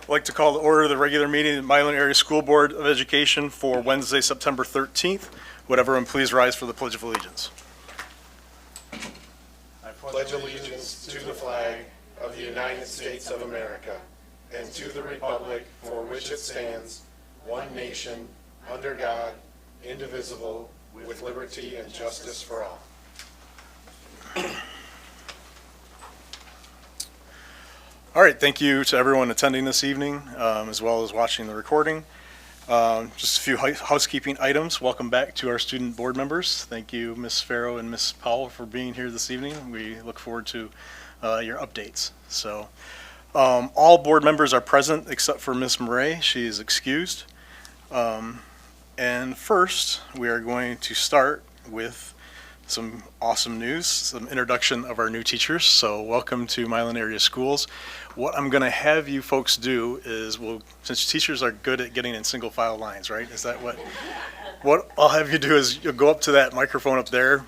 I'd like to call to order the regular meeting of the Milan Area School Board of Education for Wednesday, September 13th. Would everyone please rise for the Pledge of Allegiance? I pledge allegiance to the flag of the United States of America and to the republic for which it stands, one nation, under God, indivisible, with liberty and justice for all. All right, thank you to everyone attending this evening, as well as watching the recording. Just a few housekeeping items. Welcome back to our student board members. Thank you, Ms. Farrow and Ms. Powell, for being here this evening. We look forward to your updates. So, all board members are present except for Ms. Murray. She is excused. And first, we are going to start with some awesome news, some introduction of our new teachers. So welcome to Milan Area Schools. What I'm going to have you folks do is, since teachers are good at getting in single file lines, right? Is that what I'll have you do is you'll go up to that microphone up there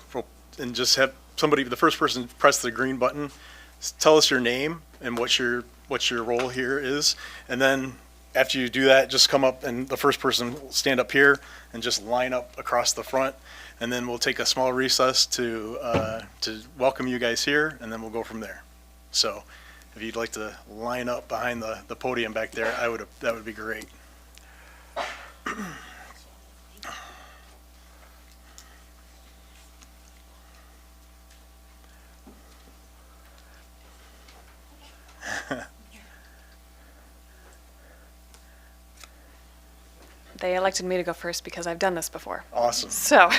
and just have somebody, the first person, press the green button, tell us your name and what your role here is, and then after you do that, just come up and the first person will stand up here and just line up across the front, and then we'll take a small recess to welcome you guys here, and then we'll go from there. So if you'd like to line up behind the podium back there, that would be great. They elected me to go first because I've done this before. Awesome. So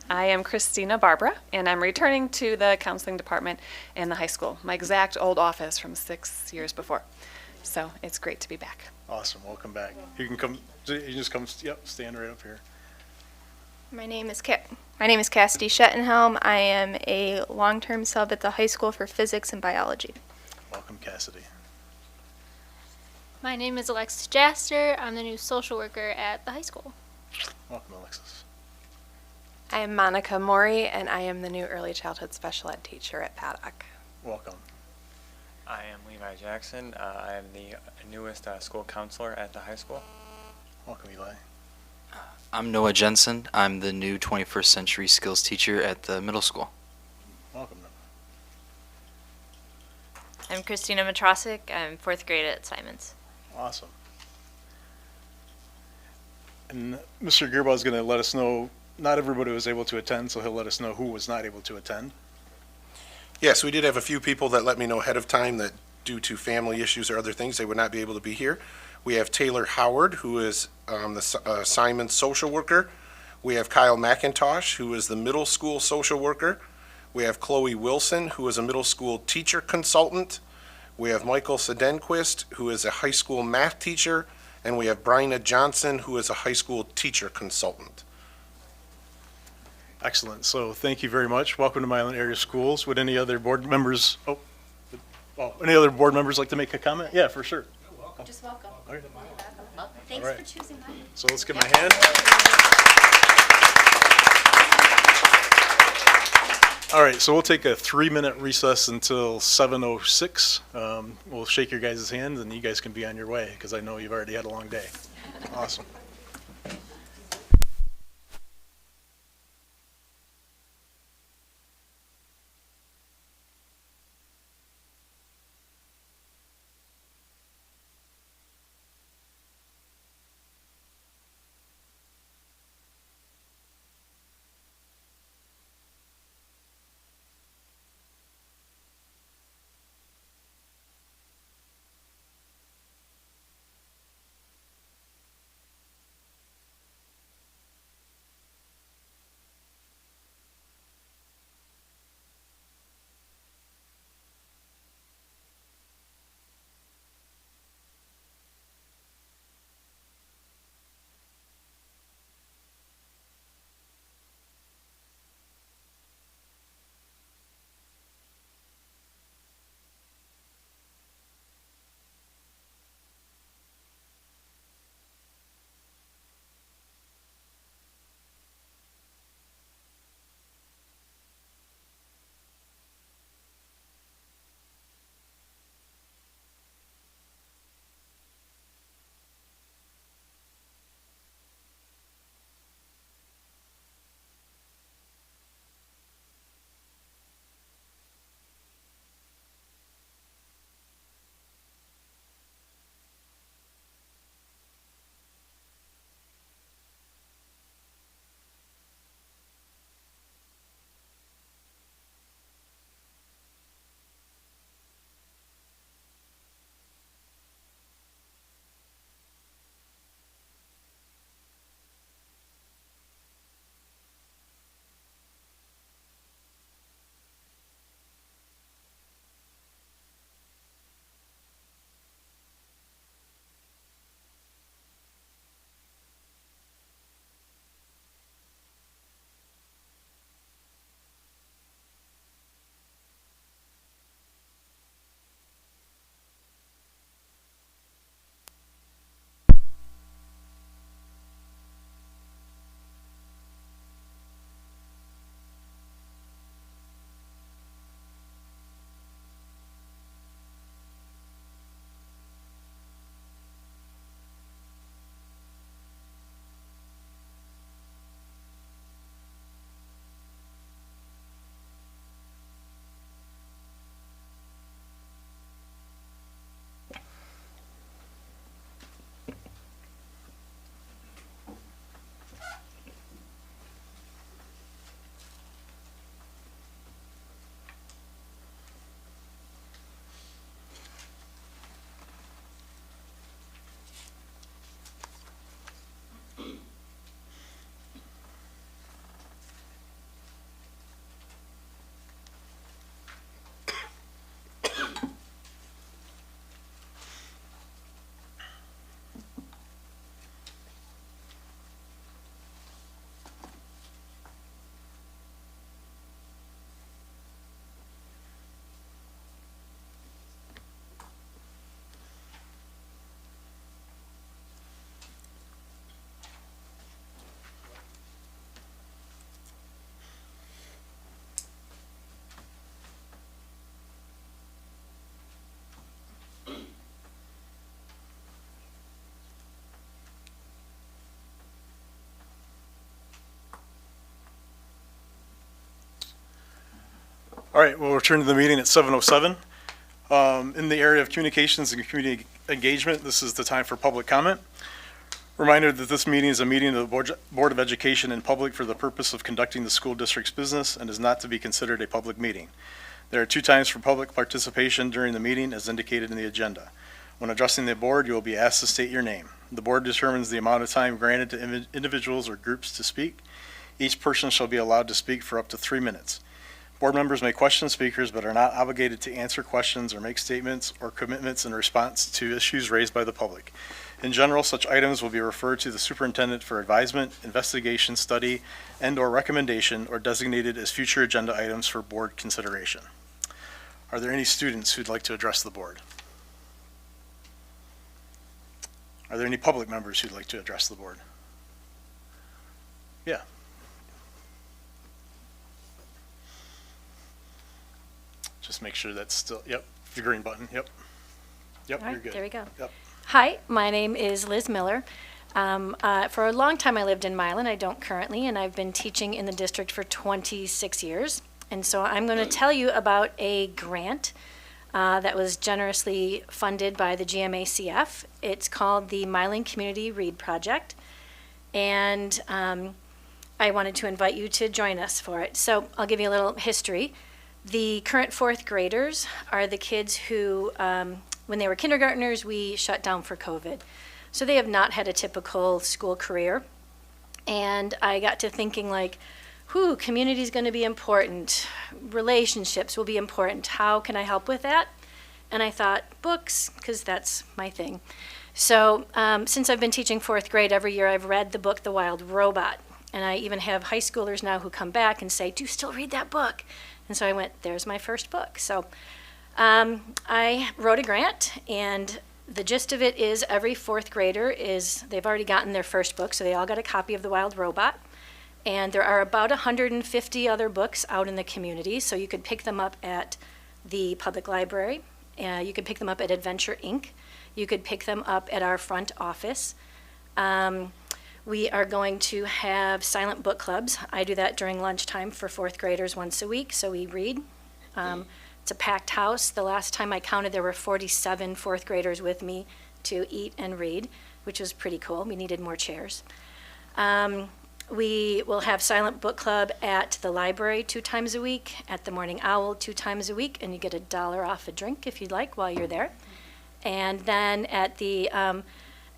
I am Christina Barbara, and I'm returning to the counseling department in the high school, my exact old office from 6 years before. So it's great to be back. Awesome. Welcome back. You can come. You just come. Yep. Stand right up here. My name is Cassidy Schettenhelm. I am a long-term sub at the high school for physics and biology. Welcome, Cassidy. My name is Alexis Jaster. I'm the new social worker at the high school. Welcome, Alexis. I am Monica Mori, and I am the new early childhood special ed teacher at Paddock. Welcome. I am Levi Jackson. I am the newest school counselor at the high school. Welcome, Eli. I'm Noah Jensen. I'm the new 21st century skills teacher at the middle school. Welcome, Noah. I'm Christina Matrosic. I'm fourth grade at Simons. Awesome. And Mr. Gerbaugh is going to let us know, not everybody was able to attend, so he'll let us know who was not able to attend. Yes, we did have a few people that let me know ahead of time that due to family issues or other things, they would not be able to be here. We have Taylor Howard, who is the Simons social worker. We have Kyle McIntosh, who is the middle school social worker. We have Chloe Wilson, who is a middle school teacher consultant. We have Michael Sedenquist, who is a high school math teacher. And we have Bryna Johnson, who is a high school teacher consultant. Excellent. So thank you very much. Welcome to Milan Area Schools. Would any other board members, any other board members like to make a comment? Yeah, for sure. Just welcome. All right. Thanks All right. for choosing mine. So let's give him a hand. All right, so we'll take a 3-minute recess until 7:06. We'll shake your guys' hands and you guys can be on your way because I know you've already had a long day. Awesome. All right, we'll return to the meeting at 7:07. In the area of communications and community engagement, this is the time for public comment. Reminder that this meeting is a meeting of the Board of Education in public for the purpose of conducting the school district's business and is not to be considered a public meeting. There are 2 times for public participation during the meeting as indicated in the agenda. When addressing the board, you will be asked to state your name. The board determines the amount of time granted to individuals or groups to speak. Each person shall be allowed to speak for up to 3 minutes. Board members may question speakers but are not obligated to answer questions or make statements or commitments in response to issues raised by the public. In general, such items will be referred to the superintendent for advisement, investigation, study, and/or recommendation, or designated as future agenda items for board consideration. Are there any students who'd like to address the board? Are there any public members who'd like to address the board? Yeah. Just make sure that's still, yep, the green button, yep. Yep, All right, you're good. there we go. Yep. Hi, my name is Liz Miller. For a long time, I lived in Milan. I don't currently, and I've been teaching in the district for 26 years. And so I'm going to tell you about a grant that was generously funded by the GMACF. It's called the Milan Community Read Project. And I wanted to invite you to join us for it. So I'll give you a little history. The current 4th graders are the kids who, when they were kindergartners, we shut down for COVID. So they have not had a typical school career. And I got to thinking like, community is going to be important. Relationships will be important. How can I help with that? And I thought, books, because that's my thing. So since I've been teaching 4th grade, every year I've read the book, The Wild Robot. And I even have high schoolers now who come back and say, do you still read that book? And so I went, there's my first book. So I wrote a grant, and the gist of it is every 4th grader they've already gotten their first book, so they all got a copy of The Wild Robot. And there are about 150 other books out in the community, so you could pick them up at the public library. You could pick them up at Adventure Inc. You could pick them up at our front office. We are going to have silent book clubs. I do that during lunchtime for 4th graders once a week, so we read. It's a packed house. The last time I counted, there were 47 4th graders with me to eat and read, which was pretty cool. We needed more chairs. We will have silent book club at the library 2 times a week, at the Morning Owl 2 times a week, and you get $1 off a drink if you'd like while you're there. And then at the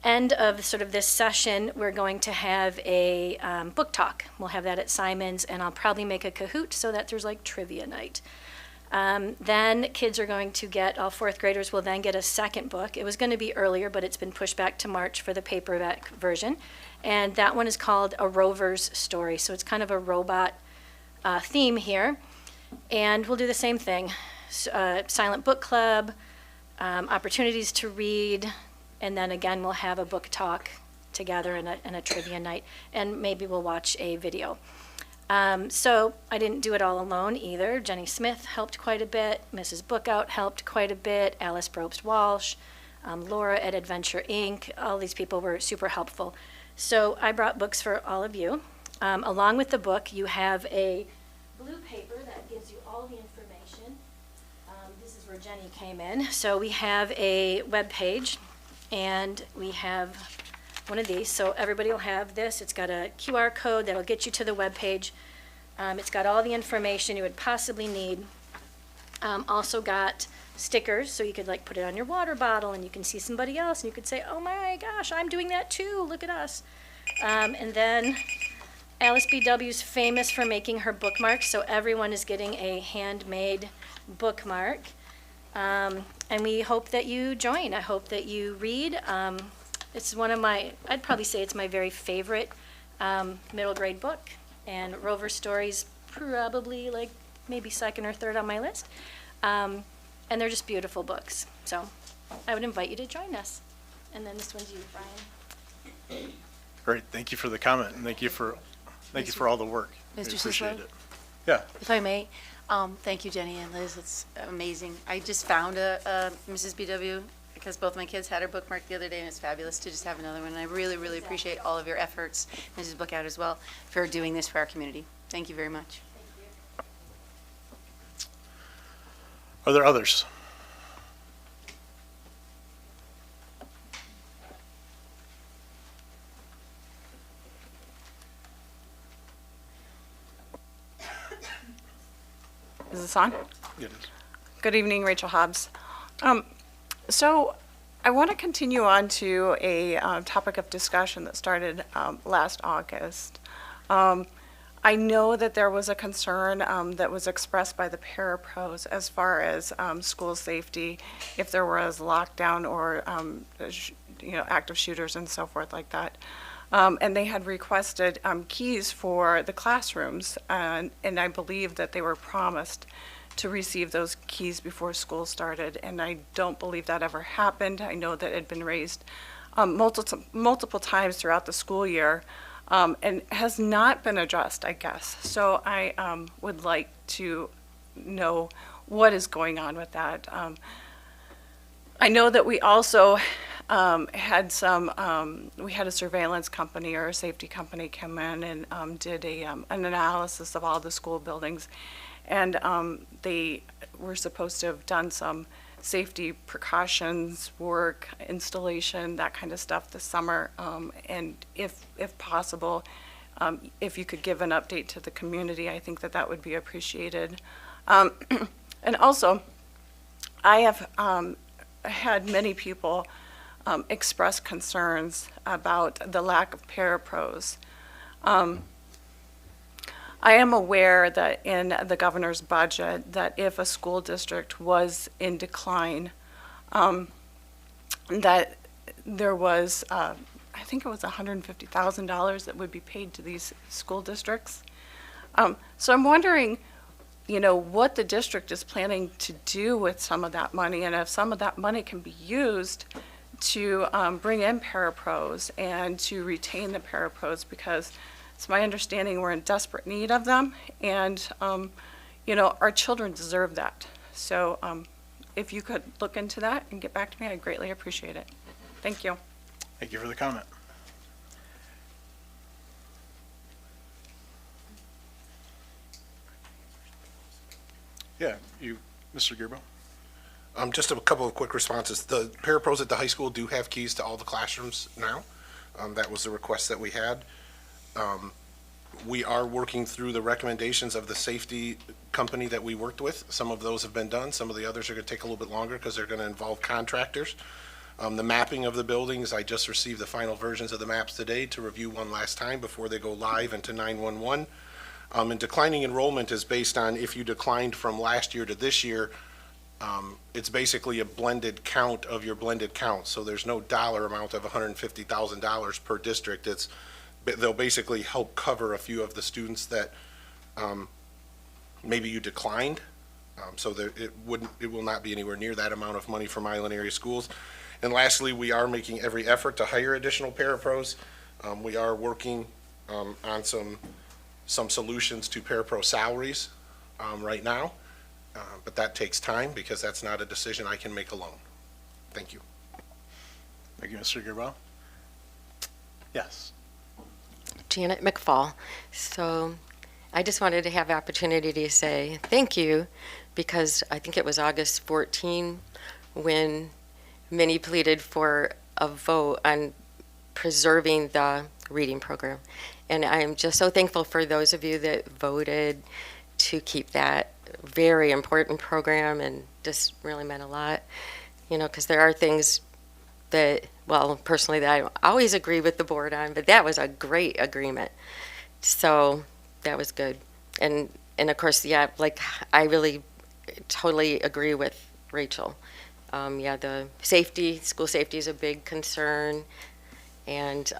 end of sort of this session, we're going to have a book talk. We'll have that at Simon's, and I'll probably make a Kahoot so that there's like trivia night. Then kids are going to get, all 4th graders will then get a second book. It was going to be earlier, but it's been pushed back to March for the paperback version. And that one is called A Rover's Story. So it's kind of a robot theme here. And we'll do the same thing. Silent book club, opportunities to read, and then again we'll have a book talk together and a trivia night. And maybe we'll watch a video. So I didn't do it all alone either. Jenny Smith helped quite a bit. Mrs. Bookout helped quite a bit. Alice Probst-Walsh, Laura at Adventure Inc. All these people were super helpful. So I brought books for all of you. Along with the book, you have a blue paper that gives you all the information. This is where Jenny came in. So we have a web page, and we have one of these. So everybody will have this. It's got a QR code that'll get you to the web page. It's got all the information you would possibly need. Also got stickers, so you could like put it on your water bottle, and you can see somebody else, and you could say, oh my gosh, I'm doing that too, look at us. And then Alice BW's famous for making her bookmarks, so everyone is getting a handmade bookmark. And we hope that you join. I hope that you read. It's one of my, I'd probably say it's my very favorite middle grade book, and Rover Stories probably like maybe 2nd or 3rd on my list. And they're just beautiful books. So I would invite you to join us. And then this one's you, Brian. Great, thank you for the comment, and thank you for all the work. We Mr. appreciate Sislo? it. Yeah. If I may, thank you, Jenny and Liz. It's amazing. I just found a Mrs. BW because both my kids had her bookmark the other day, and it's fabulous to just have another one. And I really, really appreciate all of your efforts, Mrs. Bookout as well, for doing this for our community. Thank you very much. Are there others? Is this on? It is. Good evening, Rachel Hobbs. So I want to continue on to a topic of discussion that started last August. I know that there was a concern that was expressed by the parapros as far as school safety, if there was lockdown or active shooters and so forth like that. And they had requested keys for the classrooms, and I believe that they were promised to receive those keys before school started, and I don't believe that ever happened. I know that it had been raised multiple times throughout the school year, and has not been addressed, I guess. So I would like to know what is going on with that. I know that we also had we had a surveillance company or a safety company come in and did an analysis of all the school buildings. And they were supposed to have done some safety precautions, work, installation, that kind of stuff this summer. And if possible, if you could give an update to the community, I think that would be appreciated. And also, I have had many people express concerns about the lack of parapros. I am aware that in the governor's budget that if a school district was in decline, that there was, I think it was $150,000 that would be paid to these school districts. So I'm wondering, what the district is planning to do with some of that money, and if some of that money can be used to bring in parapros and to retain the parapros, because it's my understanding we're in desperate need of them, and our children deserve that. So if you could look into that and get back to me, I'd greatly appreciate it. Thank you. Thank you for the comment. Yeah, Mr. Gerbo. Just a couple of quick responses. The parapros at the high school do have keys to all the classrooms now. That was the request that we had. We are working through the recommendations of the safety company that we worked with. Some of those have been done. Some of the others are going to take a little bit longer because they're going to involve contractors. The mapping of the buildings, I just received the final versions of the maps today to review one last time before they go live into 911. And declining enrollment is based on if you declined from last year to this year. It's basically a blended count of your blended count. So there's no dollar amount of $150,000 per district. They'll basically help cover a few of the students that maybe you declined. So it will not be anywhere near that amount of money for Milan area schools. And lastly, we are making every effort to hire additional parapros. We are working on some solutions to parapro salaries right now. But that takes time because that's not a decision I can make alone. Thank you. Thank you, Mr. Gerbo. Yes. Janet McFall. So I just wanted to have the opportunity to say thank you, because I think it was August 14 when many pleaded for a vote on preserving the reading program. And I am just so thankful for those of you that voted to keep that very important program, and just really meant a lot, because there are things that, well, personally, that I don't always agree with the board on, but that was a great agreement. So that was good. And of course, yeah, I really totally agree with Rachel. Yeah, the school safety is a big concern, and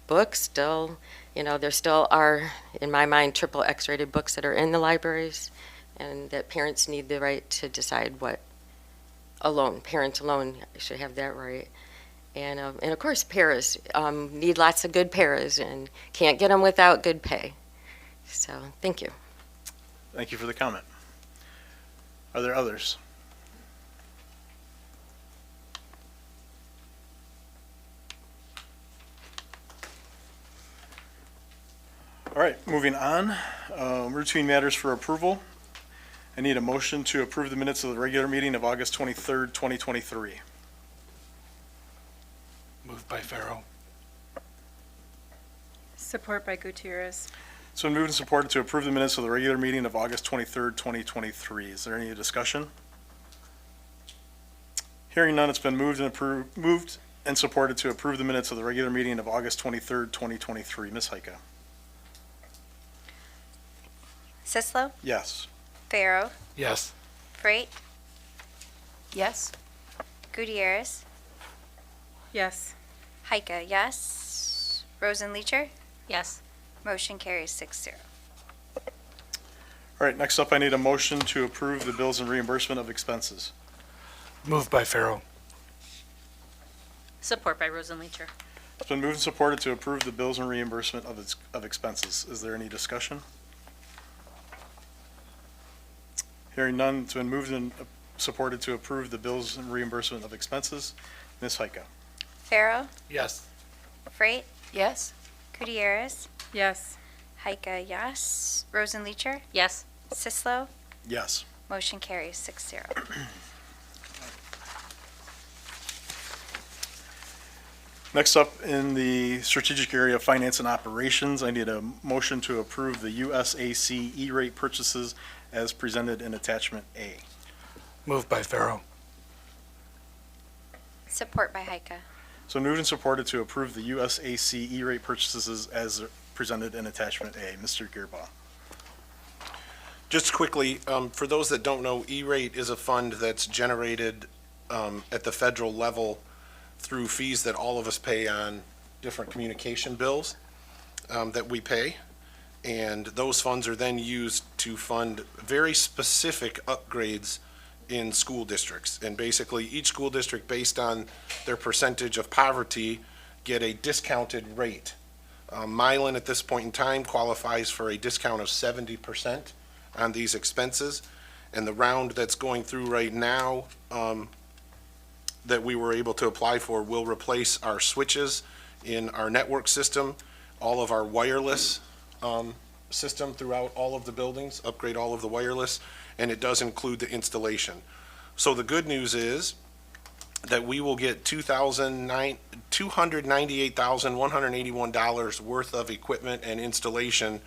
books still, there still are, in my mind, triple X-rated books that are in the libraries, and that parents need the right to decide what parents alone should have that right. And of course, paras need lots of good paras, and can't get them without good pay. So thank you. Thank you for the comment. Are there others? All right, moving on. Routine matters for approval. I need a motion to approve the minutes of the regular meeting of August 23rd, 2023. Moved by Farrow. Support by Gutierrez. It's been moved and supported to approve the minutes of the regular meeting of August 23rd, 2023. Is there any discussion? Hearing none, it's been moved and supported to approve the minutes of the regular meeting of August 23rd, 2023. Ms. Heike? Sislo, Yes. Farrow, Yes. Freight, Yes. Gutierrez, Yes. Heike, yes. Rosenleacher, Yes. motion carries 6-0. All right, next up, I need a motion to approve the bills and reimbursement of expenses. Moved by Farrow. Support by Rosenleacher. It's been moved and supported to approve the bills and reimbursement of expenses. Is there any discussion? Hearing none, it's been moved and supported to approve the bills and reimbursement of expenses. Ms. Heike? Farrow, Yes. Freight, Yes. Gutierrez, Yes. Heike, yes. Rosenleacher, Yes. Sislo, Yes. motion carries 6-0. Next up, in the strategic area of finance and operations, I need a motion to approve the USAC E-rate purchases as presented in attachment A. Moved by Farrow. Support by Heike. So moved and supported to approve the USAC E-rate purchases as presented in attachment A. Mr. Gearbaugh? Just quickly, for those that don't know, E-rate is a fund that's generated at the federal level through fees that all of us pay on different communication bills that we pay. And those funds are then used to fund very specific upgrades in school districts. And basically, each school district, based on their percentage of poverty, get a discounted rate. Milan, at this point in time, qualifies for a discount of 70% on these expenses. And the round that's going through right now that we were able to apply for will replace our switches in our network system, all of our wireless system throughout all of the buildings, upgrade all of the wireless, and it does include the installation. So the good news is that we will get $298,181 worth of equipment and installation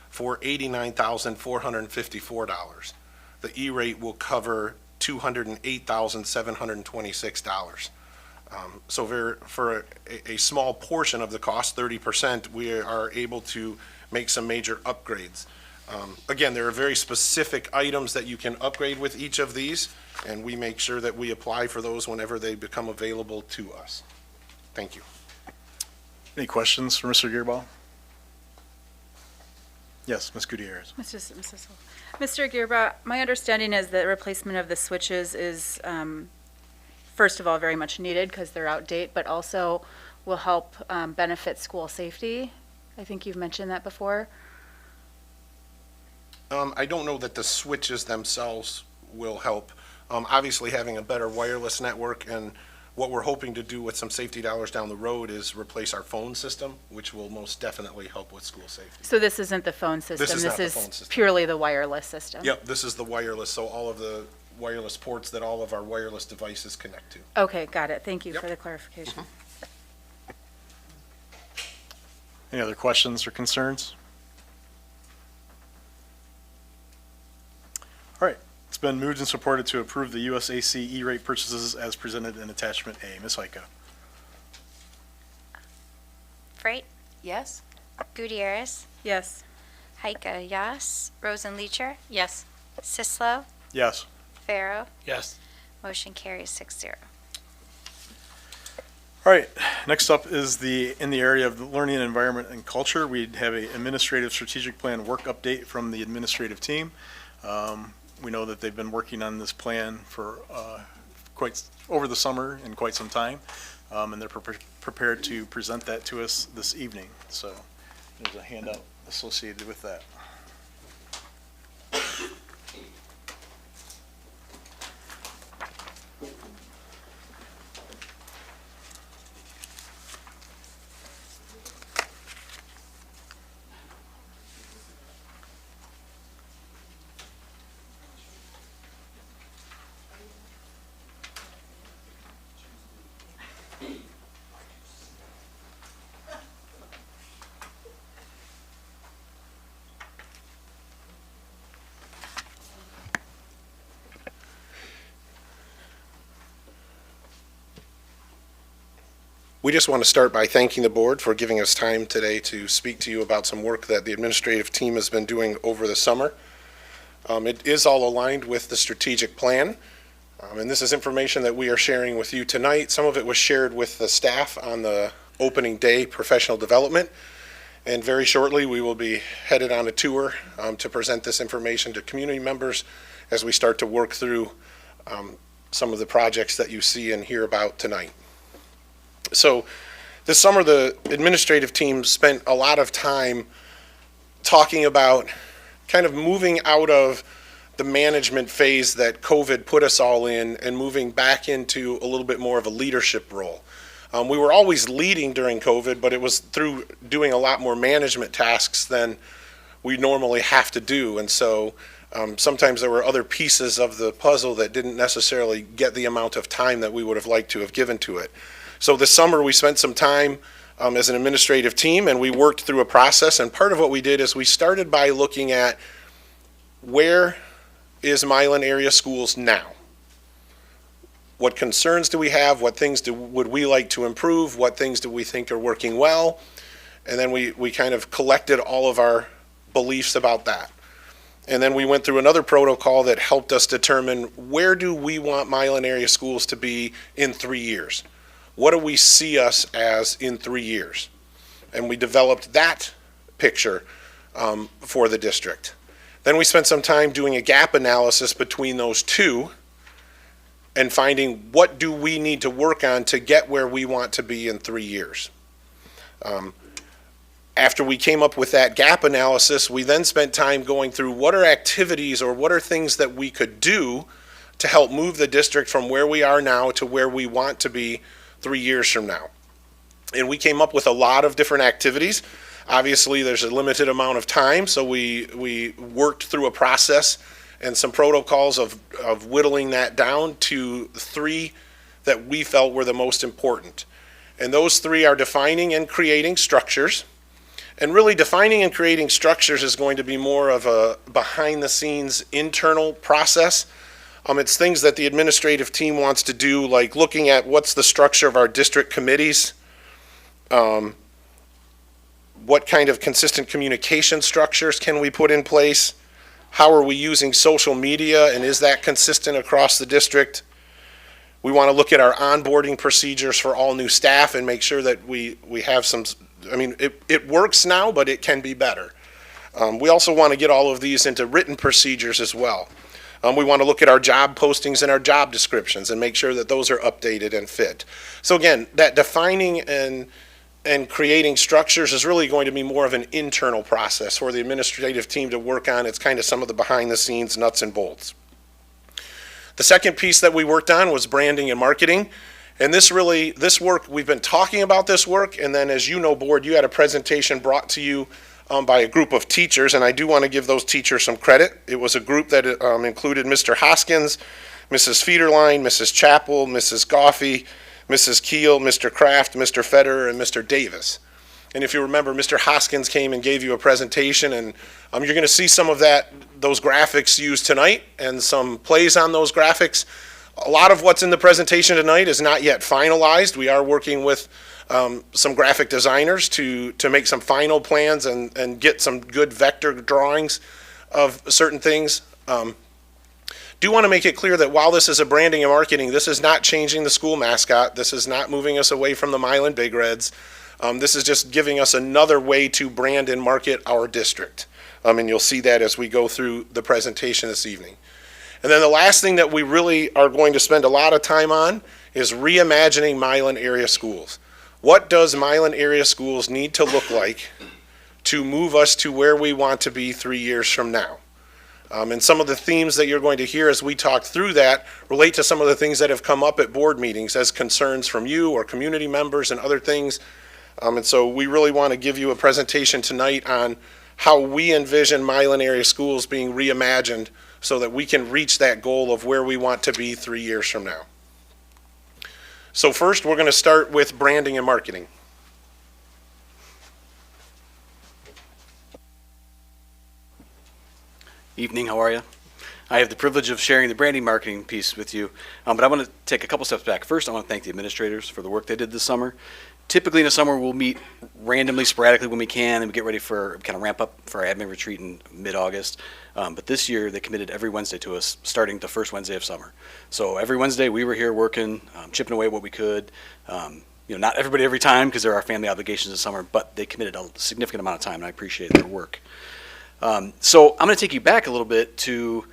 for $89,454. The E-rate will cover $208,726. So for a small portion of the cost, 30%, we are able to make some major upgrades. Again, there are very specific items that you can upgrade with each of these, and we make sure that we apply for those whenever they become available to us. Thank you. Any questions for Mr. Gearbaugh? Yes, Ms. Gutierrez. Mr. Gearbaugh, my understanding is that replacement of the switches is, first of all, very much needed because they're outdated, but also will help benefit school safety. I think you've mentioned that before. I don't know that the switches themselves will help. Obviously, having a better wireless network, and what we're hoping to do with some safety dollars down the road is replace our phone system, which will most definitely help with school safety. So this isn't the phone system? This is not the phone system. Purely the wireless system? Yep, this is the wireless, so all of the wireless ports that all of our wireless devices connect to. Okay, got it. Thank you Yep. for the clarification. Any other questions or concerns? All right, it's been moved and supported to approve the USAC E-rate purchases as presented in attachment A. Ms. Heike? Freight, Yes? Gutierrez, Yes. Heike, yes. Rosenleacher, Yes. Sislo, Yes. Farrow, Yes. motion carries 6-0. All right, next up is in the area of the learning environment and culture. We have a administrative strategic plan work update from the administrative team. We know that they've been working on this plan for quite over the summer and quite some time, and they're prepared to present that to us this evening. So there's a handout associated with that. We just want to start by thanking the board for giving us time today to speak to you about some work that the administrative team has been doing over the summer. It is all aligned with the strategic plan, and this is information that we are sharing with you tonight. Some of it was shared with the staff on the opening day professional development, and very shortly we will be headed on a tour to present this information to community members as we start to work through some of the projects that you see and hear about tonight. So this summer the administrative team spent a lot of time talking about kind of moving out of the management phase that COVID put us all in and moving back into a little bit more of a leadership role. We were always leading during COVID, but it was through doing a lot more management tasks than we normally have to do. And so sometimes there were other pieces of the puzzle that didn't necessarily get the amount of time that we would have liked to have given to it. So this summer we spent some time as an administrative team, and we worked through a process. And part of what we did is we started by looking at where is Milan area schools now? What concerns do we have? What things would we like to improve? What things do we think are working well? And then we kind of collected all of our beliefs about that. And then we went through another protocol that helped us determine where do we want Milan area schools to be in 3 years? What do we see us as in 3 years? And we developed that picture for the district. Then we spent some time doing a gap analysis between those two and finding what do we need to work on to get where we want to be in 3 years. After we came up with that gap analysis, we then spent time going through what are activities or what are things that we could do to help move the district from where we are now to where we want to be 3 years from now. And we came up with a lot of different activities. Obviously, there's a limited amount of time, so we worked through a process and some protocols of whittling that down to 3 that we felt were the most important. And those 3 are defining and creating structures. And really defining and creating structures is going to be more of a behind-the-scenes internal process. It's things that the administrative team wants to do, like looking at what's the structure of our district committees, what kind of consistent communication structures can we put in place, how are we using social media, and is that consistent across the district? We want to look at our onboarding procedures for all new staff and make sure that we have some, it works now, but it can be better. We also want to get all of these into written procedures as well. We want to look at our job postings and our job descriptions and make sure that those are updated and fit. So again, that defining and creating structures is really going to be more of an internal process for the administrative team to work on. It's kind of some of the behind the scenes nuts and bolts. The second piece that we worked on was branding and marketing. And this work, we've been talking about this work, and then as you know, board, you had a presentation brought to you by a group of teachers, and I do want to give those teachers some credit. It was a group that included Mr. Hoskins, Mrs. Federline, Mrs. Chappell, Mrs. Goffey, Mrs. Keel, Mr. Kraft, Mr. Federer, and Mr. Davis. And if you remember, Mr. Hoskins came and gave you a presentation, and you're going to see some of those graphics used tonight and some plays on those graphics. A lot of what's in the presentation tonight is not yet finalized. We are working with some graphic designers to make some final plans and get some good vector drawings of certain things. Do want to make it clear that while this is a branding and marketing, this is not changing the school mascot. This is not moving us away from the Milan Big Reds. This is just giving us another way to brand and market our district. And you'll see that as we go through the presentation this evening. And then the last thing that we really are going to spend a lot of time on is reimagining Milan area schools. What does Milan area schools need to look like to move us to where we want to be 3 years from now? And some of the themes that you're going to hear as we talk through that relate to some of the things that have come up at board meetings as concerns from you or community members and other things. And so we really want to give you a presentation tonight on how we envision Milan area schools being reimagined so that we can reach that goal of where we want to be 3 years from now. So first, we're going to start with branding and marketing. Evening, how are you? I have the privilege of sharing the branding marketing piece with you, but I want to take a couple steps back. First, I want to thank the administrators for the work they did this summer. typically in the summer we'll meet randomly, sporadically when we can, and we get ready for kind of ramp up for our admin retreat in mid-August. But this year they committed every Wednesday to us, starting the first Wednesday of summer. So every Wednesday we were here working, chipping away what we could. Not everybody every time because there are family obligations in summer, but they committed a significant amount of time, and I appreciate their work. So I'm going to take you back a little bit to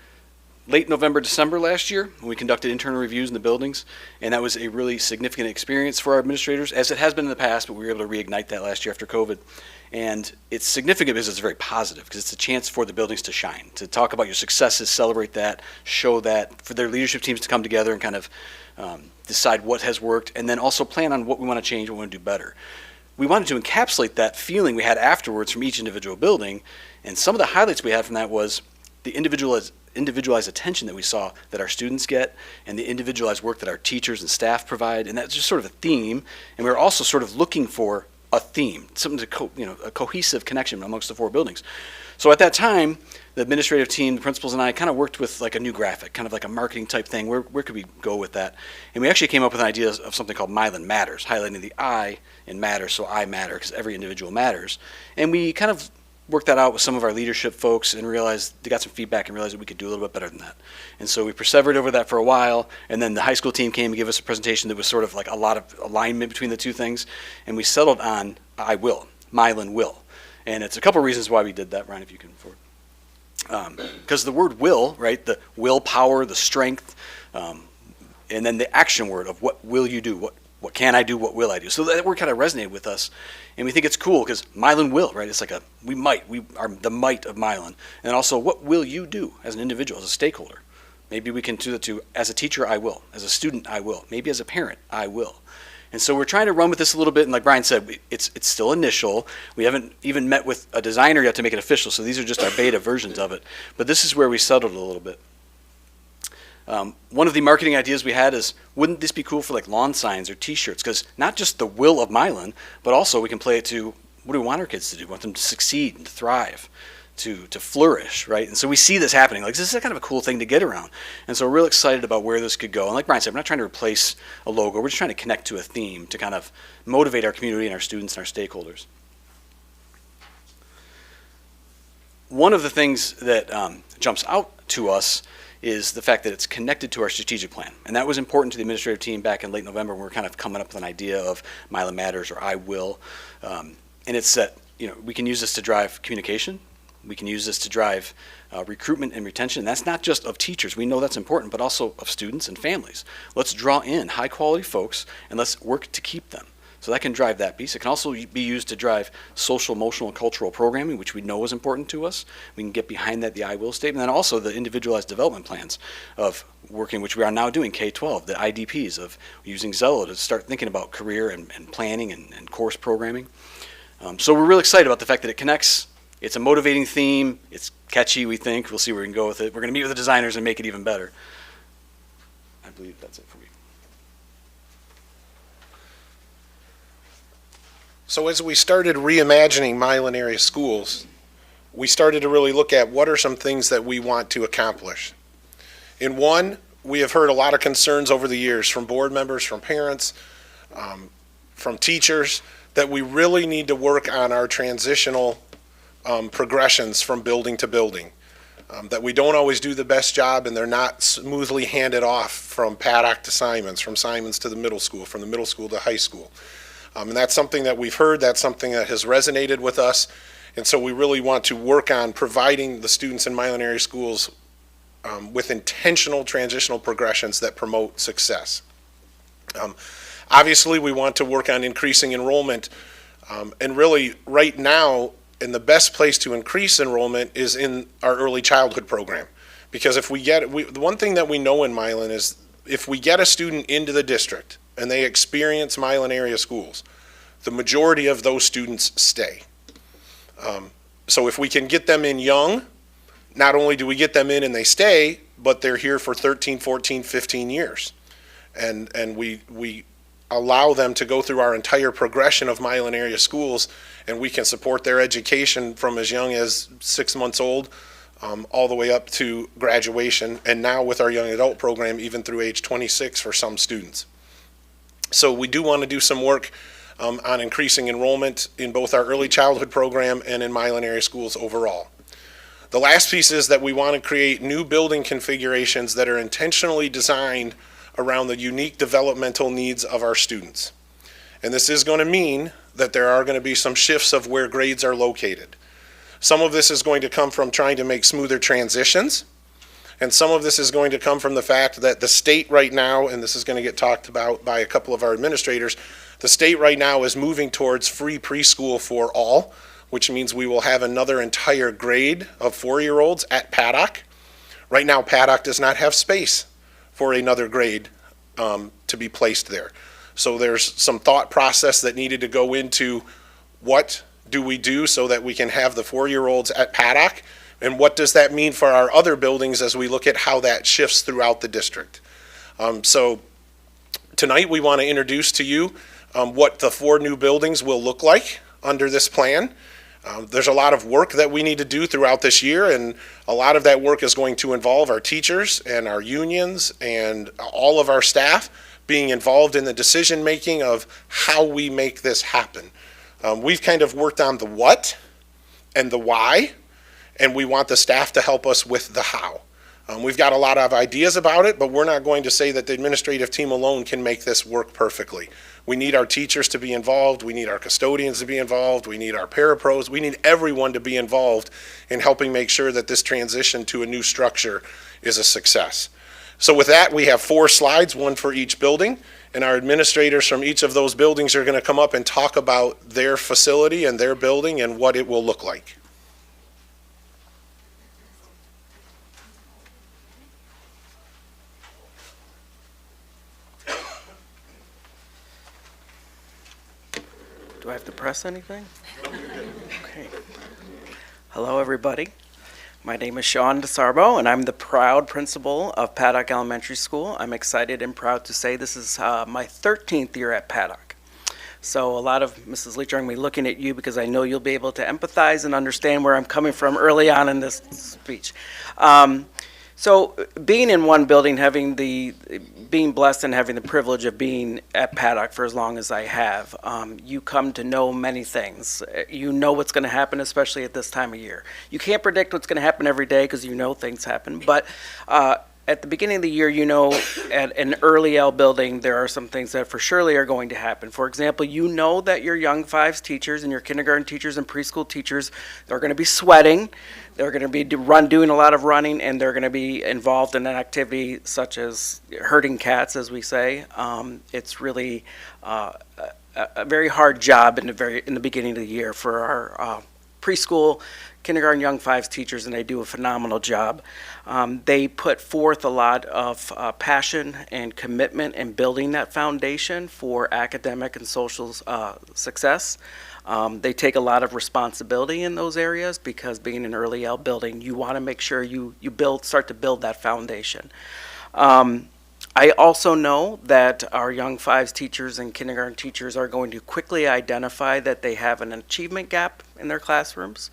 late November, December last year when we conducted internal reviews in the buildings, and that was a really significant experience for our administrators, as it has been in the past, but we were able to reignite that last year after COVID. And it's significant because it's very positive, because it's a chance for the buildings to shine, to talk about your successes, celebrate that, show that, for their leadership teams to come together and kind of decide what has worked, and then also plan on what we want to change, what we want to do better. We wanted to encapsulate that feeling we had afterwards from each individual building, and some of the highlights we had from that was the individualized attention that we saw that our students get, and the individualized work that our teachers and staff provide, and that's just sort of a theme. And we were also sort of looking for a theme, something to a cohesive connection amongst the four buildings. So at that time, the administrative team, the principals, and I kind of worked with like a new graphic, kind of like a marketing type thing. Where could we go with that? And we actually came up with an idea of something called Milan Matters, highlighting the I in matter, so I matter because every individual matters. And we kind of worked that out with some of our leadership folks and realized, they got some feedback and realized that we could do a little bit better than that. And so we persevered over that for a while, and then the high school team came and gave us a presentation that was sort of like a lot of alignment between the two things, and we settled on I will, Milan will. And it's a couple reasons why we did that, Ryan, if you can forward. Because the word will, right, the willpower, the strength, and then the action word of what will you do, what can I do, what will I do? So that word kind of resonated with us, and we think it's cool because Milan will, right? It's like we are the might of Milan. And also, what will you do as an individual, as a stakeholder? Maybe we can do that too. As a teacher, I will. As a student, I will. Maybe as a parent, I will. And so we're trying to run with this a little bit, and like Brian said, it's still initial. We haven't even met with a designer yet to make it official, so these are just our beta versions of it. But this is where we settled a little bit. One of the marketing ideas we had is, wouldn't this be cool for like lawn signs or t-shirts? Because not just the will of Milan, but also we can play it to, what do we want our kids to do? We want them to succeed and to thrive, to flourish, right? And so we see this happening. Like, this is kind of a cool thing to get around. And so we're real excited about where this could go. And like Brian said, we're not trying to replace a logo. We're just trying to connect to a theme to kind of motivate our community and our students and our stakeholders. One of the things that jumps out to us is the fact that it's connected to our strategic plan. And that was important to the administrative team back in late November when we were kind of coming up with an idea of Milan Matters or I will. And it's that, we can use this to drive communication. We can use this to drive recruitment and retention. And that's not just of teachers. We know that's important, but also of students and families. Let's draw in high quality folks and let's work to keep them. So that can drive that piece. It can also be used to drive social, emotional, and cultural programming, which we know is important to us. We can get behind that, the I will statement, and then also the individualized development plans of working, which we are now doing, K-12, the IDPs, of using Zello to start thinking about career and planning and course programming. So we're really excited about the fact that it connects. It's a motivating theme. It's catchy, we think. We'll see where we can go with it. We're going to meet with the designers and make it even better. I believe that's it for me. So as we started reimagining Milan area schools, we started to really look at what are some things that we want to accomplish. In one, we have heard a lot of concerns over the years from board members, from parents, from teachers, that we really need to work on our transitional progressions from building to building. That we don't always do the best job and they're not smoothly handed off from Paddock to Simons, from Simons to the middle school, from the middle school to high school. And that's something that we've heard, that's something that has resonated with us, and so we really want to work on providing the students in Milan area schools with intentional transitional progressions that promote success. Obviously, we want to work on increasing enrollment, and really right now, and the best place to increase enrollment is in our early childhood program. Because if the one thing that we know in Milan is if we get a student into the district, and they experience Milan area schools, the majority of those students stay. So if we can get them in young, not only do we get them in and they stay, but they're here for 13, 14, 15 years. And we allow them to go through our entire progression of Milan area schools, and we can support their education from as young as 6 months old all the way up to graduation, and now with our young adult program, even through age 26 for some students. So we do want to do some work on increasing enrollment in both our early childhood program and in Milan area schools overall. The last piece is that we want to create new building configurations that are intentionally designed around the unique developmental needs of our students. And this is going to mean that there are going to be some shifts of where grades are located. Some of this is going to come from trying to make smoother transitions, and some of this is going to come from the fact that the state right now, and this is going to get talked about by a couple of our administrators, the state right now is moving towards free preschool for all, which means we will have another entire grade of 4-year-olds at Paddock. Right now, Paddock does not have space for another grade to be placed there. So there's some thought process that needed to go into what do we do so that we can have the 4-year-olds at Paddock, and what does that mean for our other buildings as we look at how that shifts throughout the district. So tonight we want to introduce to you what the 4 new buildings will look like under this plan. There's a lot of work that we need to do throughout this year, and a lot of that work is going to involve our teachers and our unions and all of our staff being involved in the decision making of how we make this happen. We've kind of worked on the what and the why, and we want the staff to help us with the how. We've got a lot of ideas about it, but we're not going to say that the administrative team alone can make this work perfectly. We need our teachers to be involved. We need our custodians to be involved. We need our parapros. We need everyone to be involved in helping make sure that this transition to a new structure is a success. So with that, we have 4 slides, one for each building, and our administrators from each of those buildings are going to come up and talk about their facility and their building and what it will look like. Do I have to press anything? Okay. Hello, everybody. My name is Sean DeSarbo, and I'm the proud principal of Paddock Elementary School. I'm excited and proud to say this is my 13th year at Paddock. So a lot of, Mrs. Leacher, I'm going to be looking at you because I know you'll be able to empathize and understand where I'm coming from early on in this speech. So being in one building, being blessed and having the privilege of being at Paddock for as long as I have, you come to know many things. You know what's going to happen, especially at this time of year. You can't predict what's going to happen every day because you know things happen, but at the beginning of the year, you know, at an early L building, there are some things that for surely are going to happen. For example, you know that your young fives teachers and your kindergarten teachers and preschool teachers are going to be sweating. They're going to be doing a lot of running, and they're going to be involved in an activity such as herding cats, as we say. It's really a very hard job in the beginning of the year for our preschool, kindergarten, young fives teachers, and they do a phenomenal job. They put forth a lot of passion and commitment in building that foundation for academic and social success. They take a lot of responsibility in those areas because being an early L building, you want to make sure you start to build that foundation. I also know that our young fives teachers and kindergarten teachers are going to quickly identify that they have an achievement gap in their classrooms.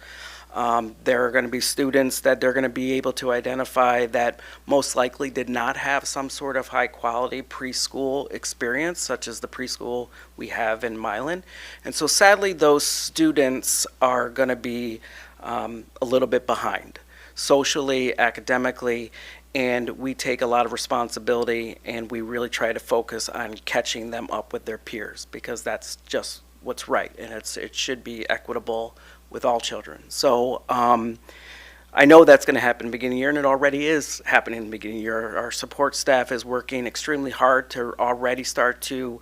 There are going to be students that they're going to be able to identify that most likely did not have some sort of high quality preschool experience, such as the preschool we have in Milan. And so sadly, those students are going to be a little bit behind socially, academically, and we take a lot of responsibility and we really try to focus on catching them up with their peers because that's just what's right, and it should be equitable with all children. So I know that's going to happen in the beginning of the year, and it already is happening in the beginning of the year. Our support staff is working extremely hard to already start to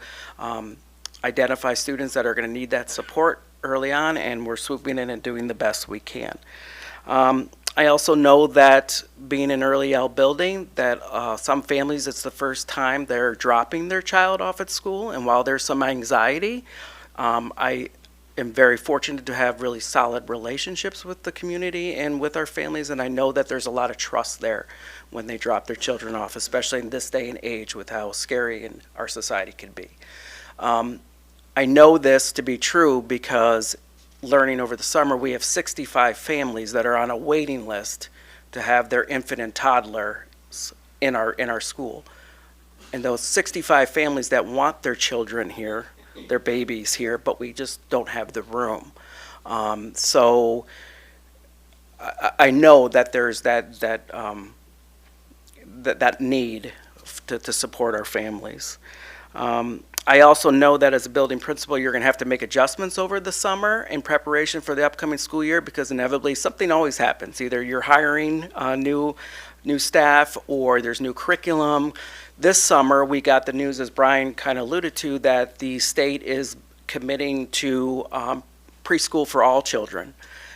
identify students that are going to need that support early on, and we're swooping in and doing the best we can. I also know that being an early L building, that some families, it's the first time they're dropping their child off at school, and while there's some anxiety, I am very fortunate to have really solid relationships with the community and with our families, and I know that there's a lot of trust there when they drop their children off, especially in this day and age with how scary our society can be. I know this to be true because learning over the summer, we have 65 families that are on a waiting list to have their infant and toddler in our school. And those 65 families that want their children here their babies here, but we just don't have the room. So I know that there's that need to support our families. I also know that as a building principal, you're going to have to make adjustments over the summer in preparation for the upcoming school year, because inevitably something always happens. Either you're hiring new staff or there's new curriculum. This summer, we got the news, as Brian kind of alluded to, that the state is committing to preschool for all children.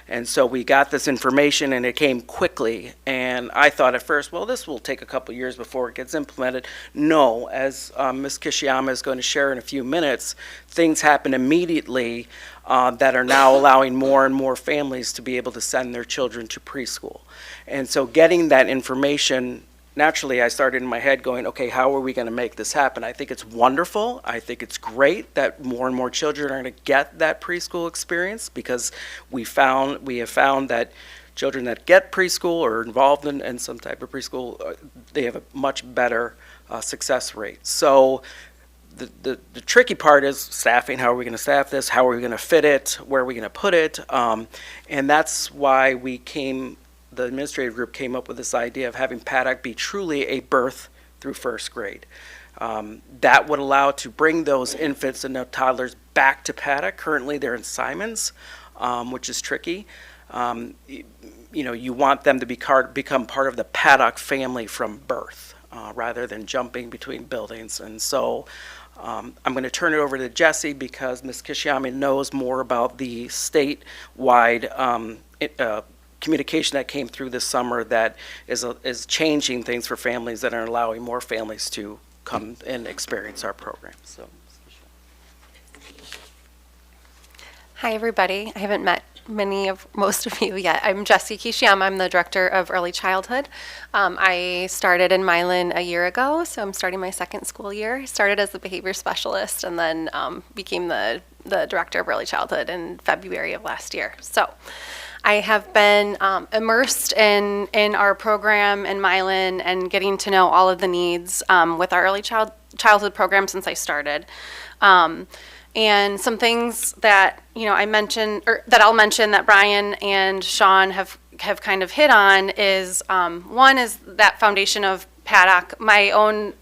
And so we got this information, and it came quickly. And I thought at first, well, this will take a couple years before it gets implemented. No, as Ms. Kishiyama is going to share in a few minutes, things happen immediately that are now allowing more and more families to be able to send their children to preschool. And so getting that information, naturally, I started in my head going, okay, how are we going to make this happen? I think it's wonderful. I think it's great that more and more children are going to get that preschool experience, because we have found that children that get preschool or are involved in some type of preschool, they have a much better success rate. So the tricky part is staffing. How are we going to staff this? How are we going to fit it? Where are we going to put it? And that's why the administrative group came up with this idea of having Paddock be truly a birth through first grade. That would allow to bring those infants and toddlers back to Paddock. Currently, they're in Simons, which is tricky. You want them to become part of the Paddock family from birth, rather than jumping between buildings. And so I'm going to turn it over to Jesse, because Ms. Kishiyama knows more about the statewide communication that came through this summer that is changing things for families, that are allowing more families to come and experience our program. So, Hi, everybody. I haven't met most of you yet. I'm Jessie Kishiyama. I'm the Director of Early Childhood. I started in Milan a year ago, so I'm starting my second school year. I started as the behavior specialist and then became the Director of Early Childhood in February of last year. So I have been immersed in our program in Milan and getting to know all of the needs with our early childhood program since I started. And some things that I mentioned, or that I'll mention, that Brian and Sean have kind of hit on is one is that foundation of Paddock. My own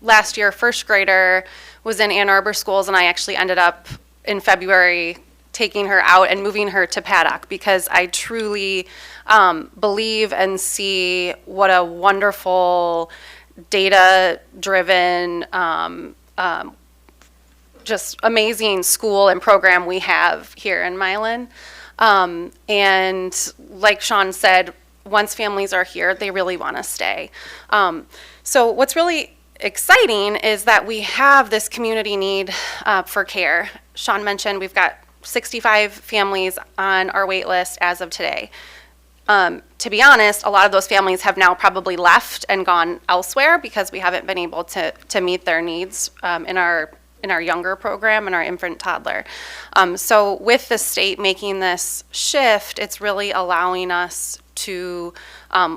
last year first grader was in Ann Arbor schools, and I actually ended up in February taking her out and moving her to Paddock, because I truly believe and see what a wonderful data-driven, just amazing school and program we have here in Milan. And like Sean said, once families are here, they really want to stay. So what's really exciting is that we have this community need for care. Sean mentioned we've got 65 families on our wait list as of today. To be honest, a lot of those families have now probably left and gone elsewhere because we haven't been able to meet their needs in our younger program and our infant toddler. So with the state making this shift, it's really allowing us to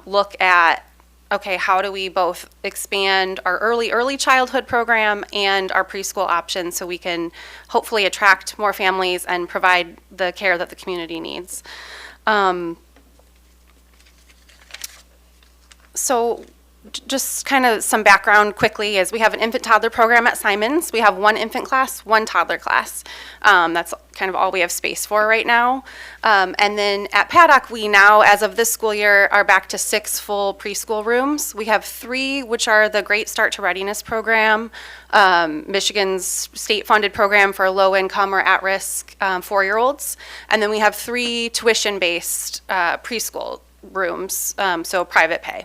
look at, okay, how do we both expand our early childhood program and our preschool options so we can hopefully attract more families and provide the care that the community needs. So just kind of some background quickly is we have an infant toddler program at Simons. We have one infant class, one toddler class. That's kind of all we have space for right now. And then at Paddock, we now, as of this school year, are back to 6 full preschool rooms. We have 3, which are the Great Start to Readiness program, Michigan's state-funded program for low-income or at-risk 4-year-olds. And then we have 3 tuition-based preschool rooms, so private pay.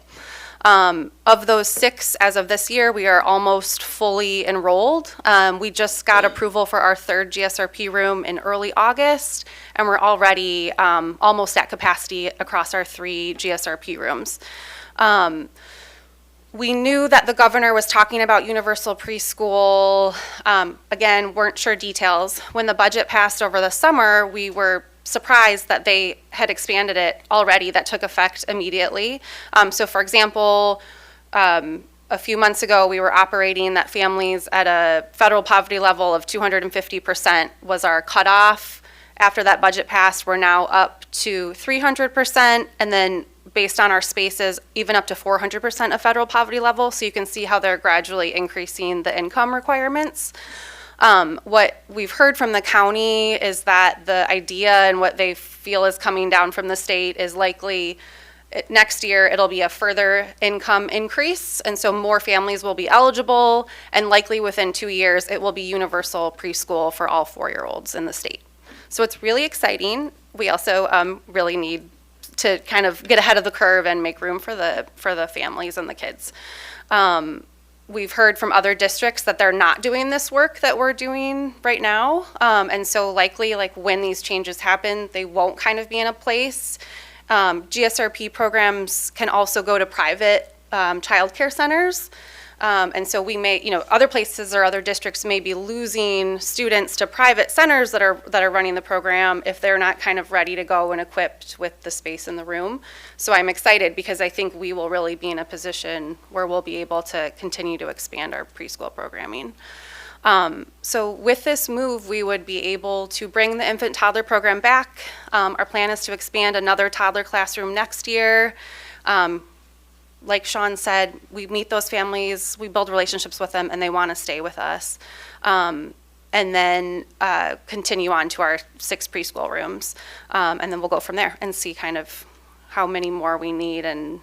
Of those 6, as of this year, we are almost fully enrolled. We just got approval for our 3rd GSRP room in early August, and we're already almost at capacity across our 3 GSRP rooms. We knew that the governor was talking about universal preschool. Again, weren't sure details. When the budget passed over the summer, we were surprised that they had expanded it already. That took effect immediately. So for example, a few months ago, we were operating that families at a federal poverty level of 250% was our cutoff. After that budget passed, we're now up to 300%, and then based on our spaces, even up to 400% of federal poverty level. So you can see how they're gradually increasing the income requirements. What we've heard from the county is that the idea and what they feel is coming down from the state is likely next year it'll be a further income increase, and so more families will be eligible, and likely within 2 years it will be universal preschool for all 4-year-olds in the state. So it's really exciting. We also really need to kind of get ahead of the curve and make room for the families and the kids. We've heard from other districts that they're not doing this work that we're doing right now, and so likely, like when these changes happen, they won't kind of be in a place. GSRP programs can also go to private childcare centers, and so we may, other places or other districts may be losing students to private centers that are running the program if they're not kind of ready to go and equipped with the space in the room. So I'm excited because I think we will really be in a position where we'll be able to continue to expand our preschool programming. So with this move, we would be able to bring the infant toddler program back. Our plan is to expand another toddler classroom next year. Like Sean said, we meet those families, we build relationships with them, and they want to stay with us. And then continue on to our 6 preschool rooms. And then we'll go from there and see kind of how many more we need and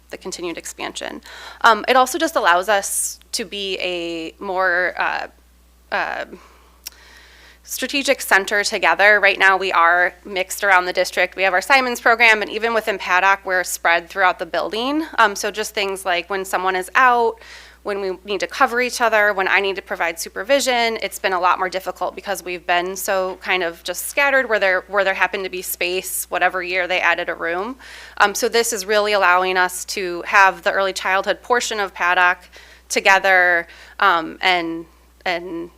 the continued expansion. It also just allows us to be a more strategic center together. Right now we are mixed around the district. We have our Simons program, and even within Paddock, we're spread throughout the building. So just things like when someone is out, when we need to cover each other, when I need to provide supervision, it's been a lot more difficult because we've been so kind of just scattered where there happened to be space, whatever year they added a room. So this is really allowing us to have the early childhood portion of Paddock together and in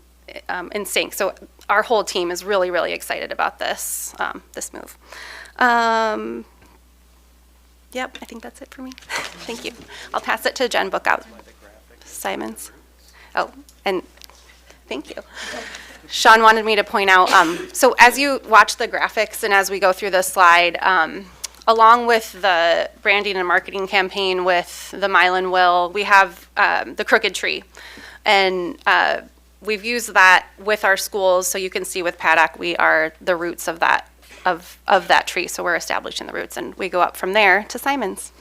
sync. So our whole team is really, really excited about this move. Yep, I think that's it for me. Thank you. I'll pass it to Jen Bookout. Simons. Oh, and thank you. Sean wanted me to point out, so as you watch the graphics and as we go through this slide, along with the branding and marketing campaign with the Milan Will, we have the Crooked Tree. And we've used that with our schools, so you can see with Paddock, we are the roots of that tree, so we're establishing the roots, and we go up from there to Simons.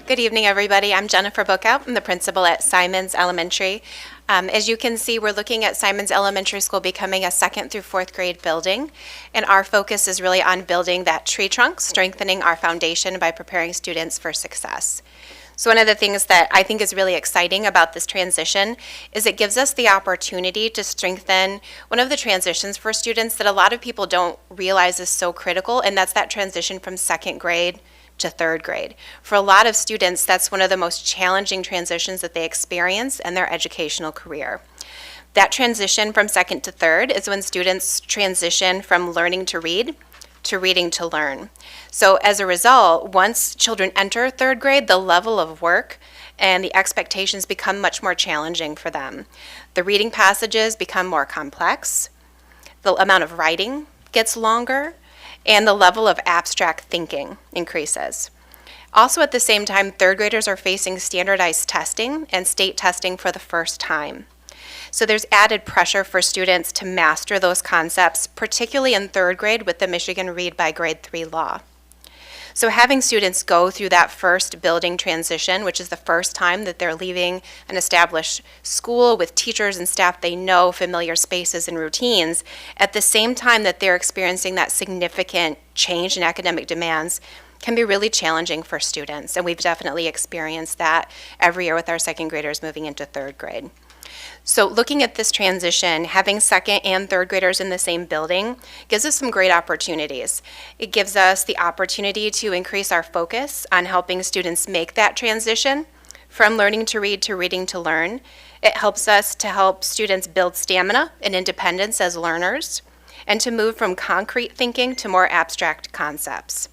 Good evening, everybody. I'm Jennifer Bookout. I'm the principal at Simons Elementary. As you can see, we're looking at Simons Elementary School becoming a 2nd through 4th grade building, and our focus is really on building that tree trunk, strengthening our foundation by preparing students for success. So one of the things that I think is really exciting about this transition is it gives us the opportunity to strengthen one of the transitions for students that a lot of people don't realize is so critical, and that's that transition from 2nd grade to 3rd grade. For a lot of students, that's one of the most challenging transitions that they experience in their educational career. That transition from 2nd to 3rd is when students transition from learning to read to reading to learn. So as a result, once children enter 3rd grade, the level of work and the expectations become much more challenging for them. The reading passages become more complex, the amount of writing gets longer, and the level of abstract thinking increases. Also at the same time, 3rd graders are facing standardized testing and state testing for the first time. So there's added pressure for students to master those concepts, particularly in 3rd grade with the Michigan Read by Grade 3 law. So having students go through that first building transition, which is the first time that they're leaving an established school with teachers and staff they know, familiar spaces and routines, at the same time that they're experiencing that significant change in academic demands, can be really challenging for students. And we've definitely experienced that every year with our 2nd graders moving into 3rd grade. So looking at this transition, having 2nd and 3rd graders in the same building gives us some great opportunities. It gives us the opportunity to increase our focus on helping students make that transition from learning to read to reading to learn. It helps us to help students build stamina and independence as learners, and to move from concrete thinking to more abstract concepts.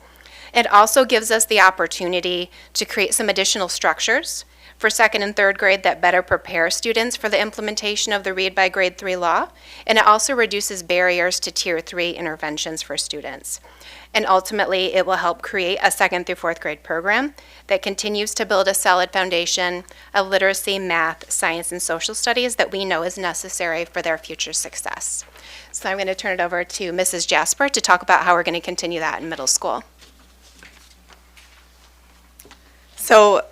It also gives us the opportunity to create some additional structures for second and third grade that better prepare students for the implementation of the Read by Grade 3 law. And it also reduces barriers to Tier 3 interventions for students. And ultimately, it will help create a second through fourth grade program that continues to build a solid foundation of literacy, math, science, and social studies that we know is necessary for their future success. So I'm going to turn it over to Mrs. Jasper to talk about how we're going to continue that in middle school. So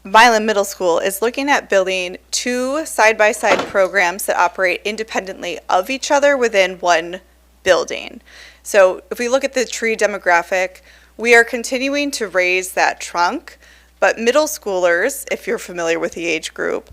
Milan Middle School is looking at building 2 side-by-side programs that operate independently of each other within one building. So if we look at the tree demographic, we are continuing to raise that trunk, but middle schoolers, if you're familiar with the age group,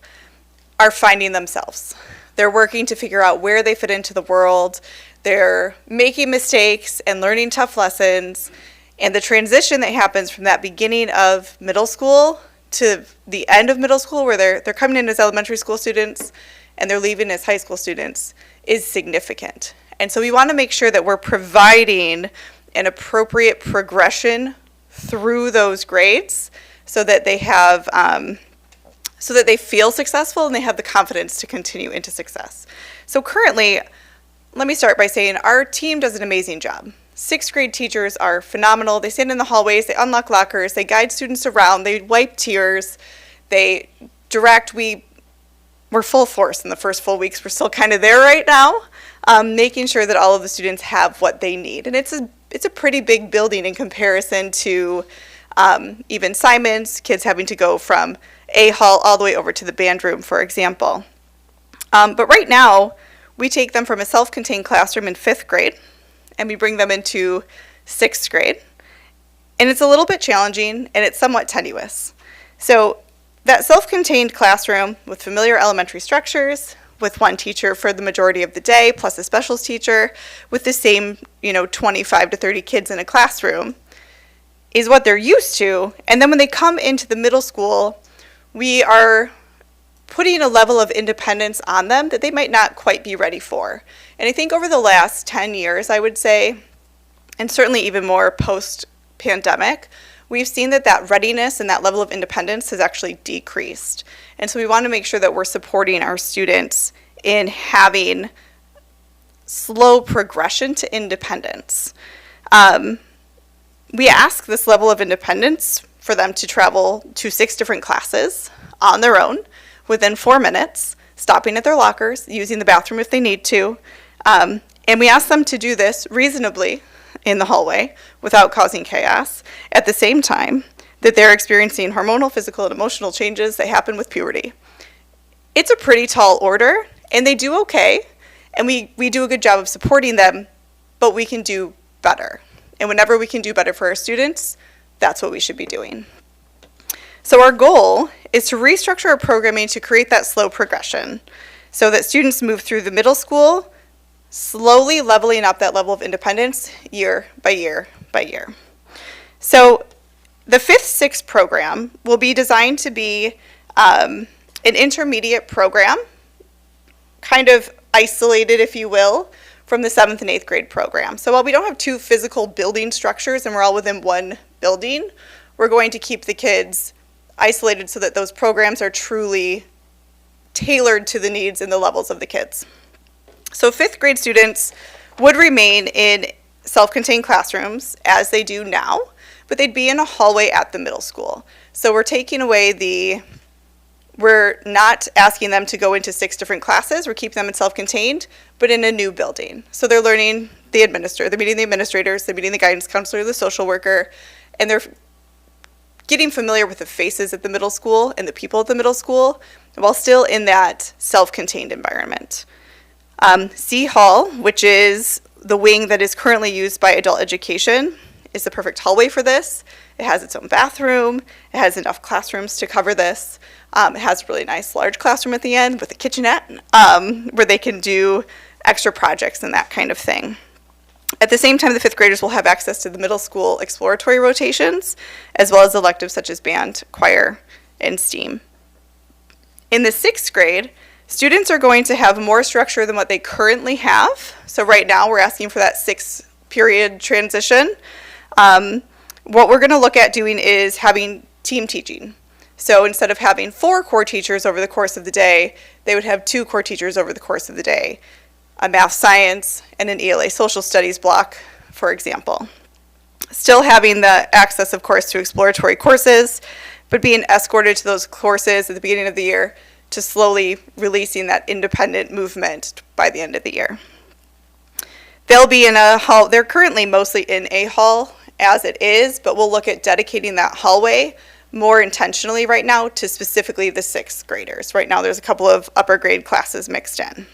are finding themselves. They're working to figure out where they fit into the world. They're making mistakes and learning tough lessons. And the transition that happens from that beginning of middle school to the end of middle school, where they're coming in as elementary school students and they're leaving as high school students, is significant. And so we want to make sure that we're providing an appropriate progression through those grades so that they have so that they feel successful and they have the confidence to continue into success. So currently, let me start by saying our team does an amazing job. 6th grade teachers are phenomenal. They stand in the hallways, they unlock lockers, they guide students around, they wipe tears, they direct. We're full force in the first full weeks. We're still kind of there right now, making sure that all of the students have what they need. And it's a pretty big building in comparison to even Simon's, kids having to go from A hall all the way over to the band room, for example. But right now, we take them from a self-contained classroom in 5th grade, and we bring them into 6th grade. And it's a little bit challenging, and it's somewhat tenuous. So that self-contained classroom with familiar elementary structures, with one teacher for the majority of the day, plus a specials teacher, with the same, 25 to 30 kids in a classroom, is what they're used to. And then when they come into the middle school, we are putting a level of independence on them that they might not quite be ready for. And I think over the last 10 years, I would say, and certainly even more post-pandemic, we've seen that readiness and that level of independence has actually decreased. And so we want to make sure that we're supporting our students in having slow progression to independence. We ask this level of independence for them to travel to 6 different classes on their own within 4 minutes, stopping at their lockers, using the bathroom if they need to. And we ask them to do this reasonably in the hallway without causing chaos, at the same time that they're experiencing hormonal, physical, and emotional changes that happen with puberty. It's a pretty tall order, and they do okay, and we do a good job of supporting them, but we can do better. And whenever we can do better for our students, that's what we should be doing. So our goal is to restructure our programming to create that slow progression so that students move through the middle school, slowly leveling up that level of independence year by year by year. So the 5th-6th program will be designed to be an intermediate program, kind of isolated, if you will, from the 7th and 8th grade program. So while we don't have 2 physical building structures and we're all within one building, we're going to keep the kids isolated so that those programs are truly tailored to the needs and the levels of the kids. So 5th grade students would remain in self-contained classrooms as they do now, but they'd be in a hallway at the middle school. So we're not asking them to go into 6 different classes. We're keeping them in self-contained, but in a new building. So they're learning they're meeting the administrators, they're meeting the guidance counselor, the social worker, and they're getting familiar with the faces at the middle school and the people at the middle school while still in that self-contained environment. C Hall, which is the wing that is currently used by adult education, is the perfect hallway for this. It has its own bathroom. It has enough classrooms to cover this. It has a really nice large classroom at the end with a kitchenette where they can do extra projects and that kind of thing. At the same time, the 5th graders will have access to the middle school exploratory rotations, as well as electives such as band, choir, and STEAM. In the 6th grade, students are going to have more structure than what they currently have. So right now, we're asking for that 6-period transition. What we're going to look at doing is having team teaching. So instead of having 4 core teachers over the course of the day, they would have 2 core teachers over the course of the day. A math science and an ELA social studies block, for example. Still having the access, of course, to exploratory courses, but being escorted to those courses at the beginning of the year to slowly releasing that independent movement by the end of the year. They'll be in a hall. They're currently mostly in a hall as it is, but we'll look at dedicating that hallway more intentionally right now to specifically the 6th graders. Right now there's a couple of upper grade classes mixed in.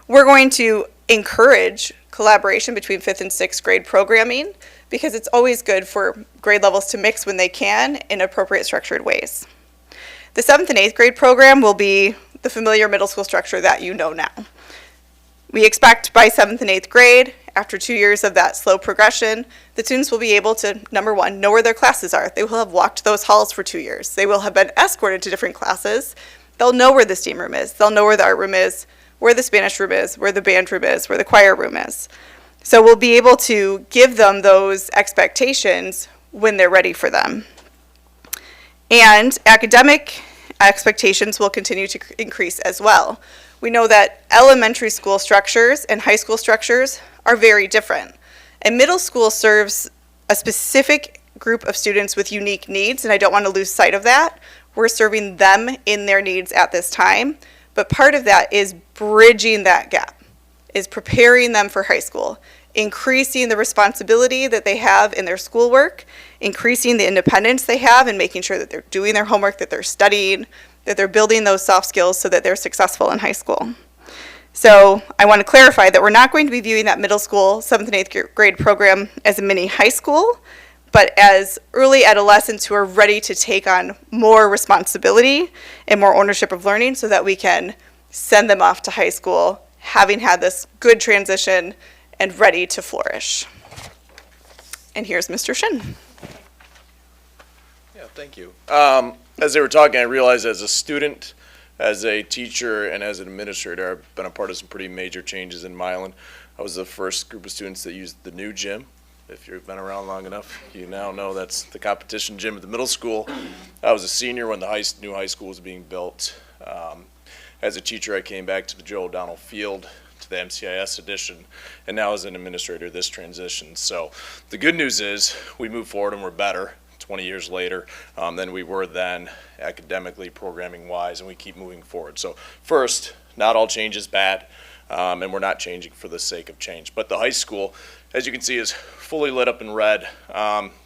We're going to encourage collaboration between 5th and 6th grade programming because it's always good for grade levels to mix when they can in appropriate structured ways. The 7th and 8th grade program will be the familiar middle school structure that you know now. We expect by 7th and 8th grade, after 2 years of that slow progression, the students will be able to, number one, know where their classes are. They will have walked those halls for 2 years. They will have been escorted to different classes. They'll know where the STEAM room is. They'll know where the art room is, where the Spanish room is, where the band room is, where the choir room is. So we'll be able to give them those expectations when they're ready for them. And academic expectations will continue to increase as well. We know that elementary school structures and high school structures are very different. And middle school serves a specific group of students with unique needs, and I don't want to lose sight of that. We're serving them in their needs at this time, but part of that is bridging that gap, is preparing them for high school, increasing the responsibility that they have in their schoolwork, increasing the independence they have, and making sure that they're doing their homework, that they're studying, that they're building those soft skills so that they're successful in high school. So I want to clarify that we're not going to be viewing that middle school 7th and 8th grade program as a mini high school, but as early adolescents who are ready to take on more responsibility and more ownership of learning so that we can send them off to high school having had this good transition and ready to flourish. And here's Mr. Shin. Yeah, thank you. As they were talking, I realized as a student, as a teacher, and as an administrator, I've been a part of some pretty major changes in Milan. I was the first group of students that used the new gym. If you've been around long enough, you now know that's the competition gym at the middle school. I was a senior when the new high school was being built. As a teacher, I came back to the Joe O'Donnell Field, to the MCIS edition, and now as an administrator, this transition. So the good news is we move forward and we're better 20 years later than we were then, academically, programming-wise, and we keep moving forward. So first, not all change is bad, and we're not changing for the sake of change. But the high school, as you can see, is fully lit up in red.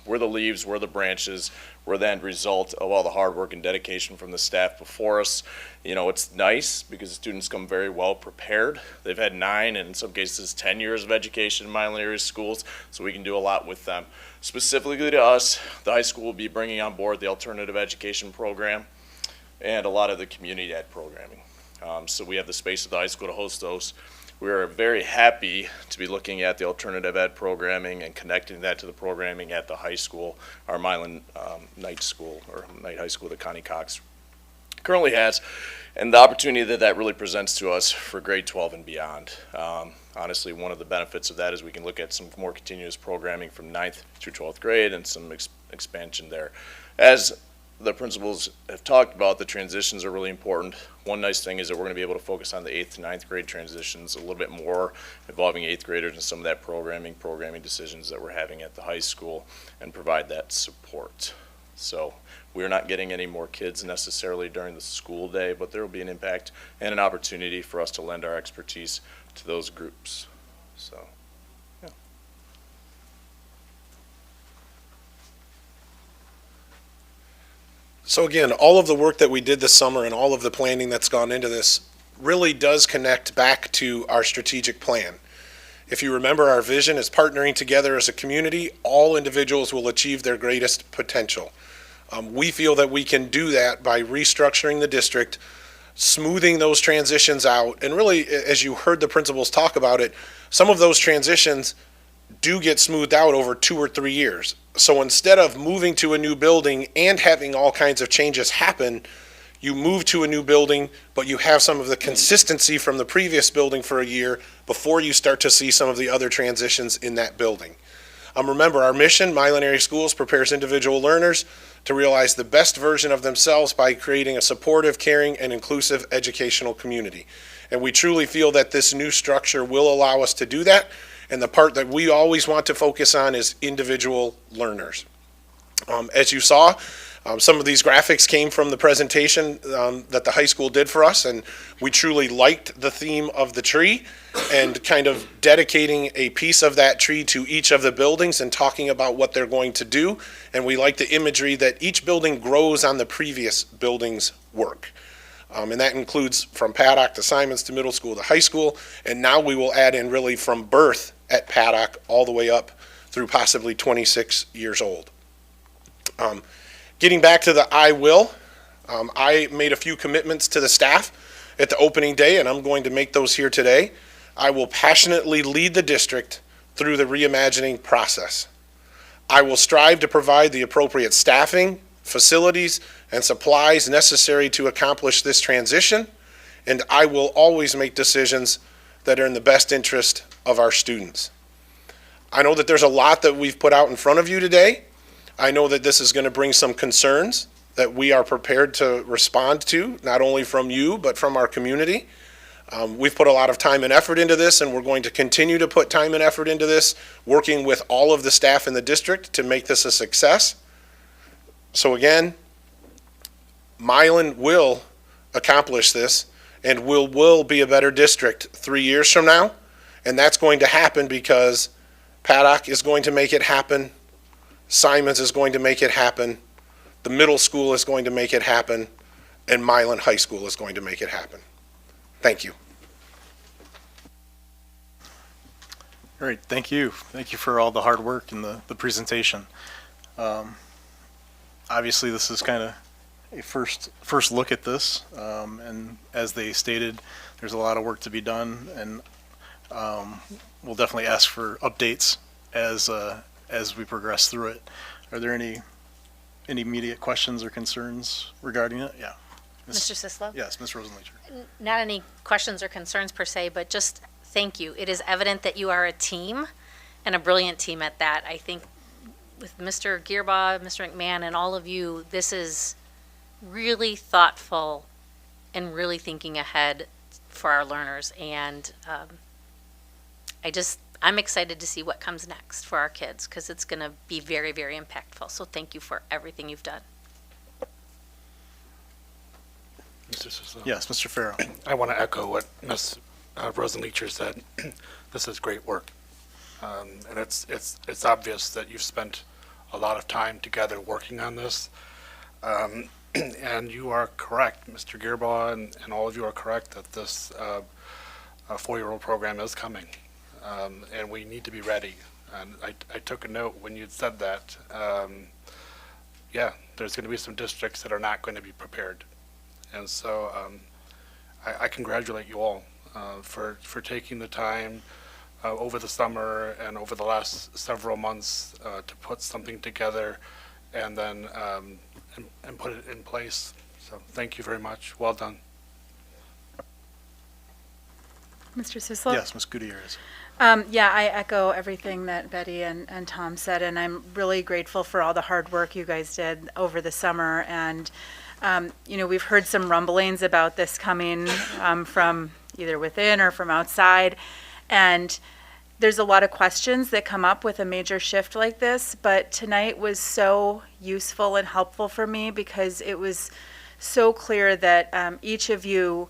We're the leaves, we're the branches, we're the end result of all the hard work and dedication from the staff before us. You know, it's nice because the students come very well prepared. They've had 9 and in some cases 10 years of education in Milan area schools, so we can do a lot with them. Specifically to us, the high school will be bringing on board the alternative education program and a lot of the community ed programming. So we have the space at the high school to host those. We are very happy to be looking at the alternative ed programming and connecting that to the programming at the high school, our Milan night school, or night high school that Connie Cox currently has, and the opportunity that that really presents to us for grade 12 and beyond. Honestly, one of the benefits of that is we can look at some more continuous programming from 9th through 12th grade and some expansion there. As the principals have talked about, the transitions are really important. One nice thing is that we're going to be able to focus on the 8th to 9th grade transitions a little bit more, involving 8th graders and some of that programming decisions that we're having at the high school, and provide that support. So we're not getting any more kids necessarily during the school day, but there will be an impact and an opportunity for us to lend our expertise to those groups. So, yeah. So again, all of the work that we did this summer and all of the planning that's gone into this really does connect back to our strategic plan. If you remember, our vision is partnering together as a community. All individuals will achieve their greatest potential. We feel that we can do that by restructuring the district, smoothing those transitions out, and really, as you heard the principals talk about it, some of those transitions do get smoothed out over 2 or 3 years. So instead of moving to a new building and having all kinds of changes happen, you move to a new building, but you have some of the consistency from the previous building for a year before you start to see some of the other transitions in that building. Remember, our mission, Milan Area Schools, prepares individual learners to realize the best version of themselves by creating a supportive, caring, and inclusive educational community. And we truly feel that this new structure will allow us to do that. And the part that we always want to focus on is individual learners. As you saw, some of these graphics came from the presentation that the high school did for us, and we truly liked the theme of the tree and kind of dedicating a piece of that tree to each of the buildings and talking about what they're going to do. And we like the imagery that each building grows on the previous building's work. And that includes from Paddock to Simons to middle school to high school, and now we will add in really from birth at Paddock all the way up through possibly 26 years old. Getting back to the I will, I made a few commitments to the staff at the opening day, and I'm going to make those here today. I will passionately lead the district through the reimagining process. I will strive to provide the appropriate staffing, facilities, and supplies necessary to accomplish this transition, and I will always make decisions that are in the best interest of our students. I know that there's a lot that we've put out in front of you today. I know that this is going to bring some concerns that we are prepared to respond to, not only from you, but from our community. We've put a lot of time and effort into this, and we're going to continue to put time and effort into this, working with all of the staff in the district to make this a success. So again, Milan will accomplish this, and will be a better district 3 years from now, and that's going to happen because Paddock is going to make it happen, Simons is going to make it happen, the middle school is going to make it happen, and Milan High School is going to make it happen. Thank you. All right, thank you. Thank you for all the hard work and the presentation. Obviously, this is kind of a first look at this, and as they stated, there's a lot of work to be done, and we'll definitely ask for updates as we progress through it. Are there any immediate questions or concerns regarding it? Yeah. Mr. Sislo? Yes, Ms. Rosenleacher. Not any questions or concerns per se, but just thank you. It is evident that you are a team, and a brilliant team at that. I think with Mr. Gearbaugh, Mr. McMahon, and all of you, this is really thoughtful and really thinking ahead for our learners. And I'm excited to see what comes next for our kids, because it's going to be very, very impactful. So thank you for everything you've done. Mr. Sislo? Yes, Mr. Farrow. I want to echo what Ms. Rosenleacher said. This is great work. And it's obvious that you've spent a lot of time together working on this. And you are correct, Mr. Gearbaugh, and all of you are correct that this four-year-old program is coming. And we need to be ready. And I took a note when you said that. Yeah, there's going to be some districts that are not going to be prepared. And so I congratulate you all for taking the time over the summer and over the last several months to put something together and then and put it in place. So thank you very much. Well done. Mr. Sislo? Yes, Ms. Gutierrez. Yeah, I echo everything that Betty and Tom said, and I'm really grateful for all the hard work you guys did over the summer. And we've heard some rumblings about this coming from either within or from outside. And there's a lot of questions that come up with a major shift like this, but tonight was so useful and helpful for me because it was so clear that each of you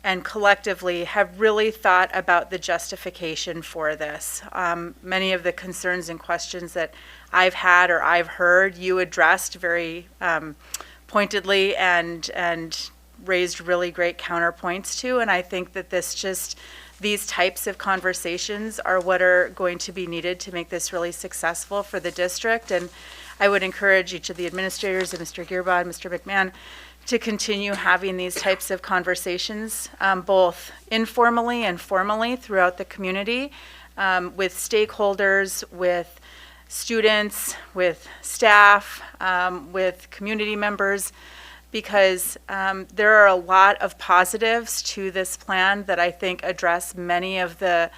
and collectively have really thought about the justification for this. Many of the concerns and questions that I've had or I've heard, you addressed very pointedly and raised really great counterpoints to, and I think that these types of conversations are what are going to be needed to make this really successful for the district. And I would encourage each of the administrators and Mr. Gearbaugh and Mr. McMahon to continue having these types of conversations, both informally and formally throughout the community, with stakeholders, with students, with staff, with community members, because there are a lot of positives to this plan that I think address many of the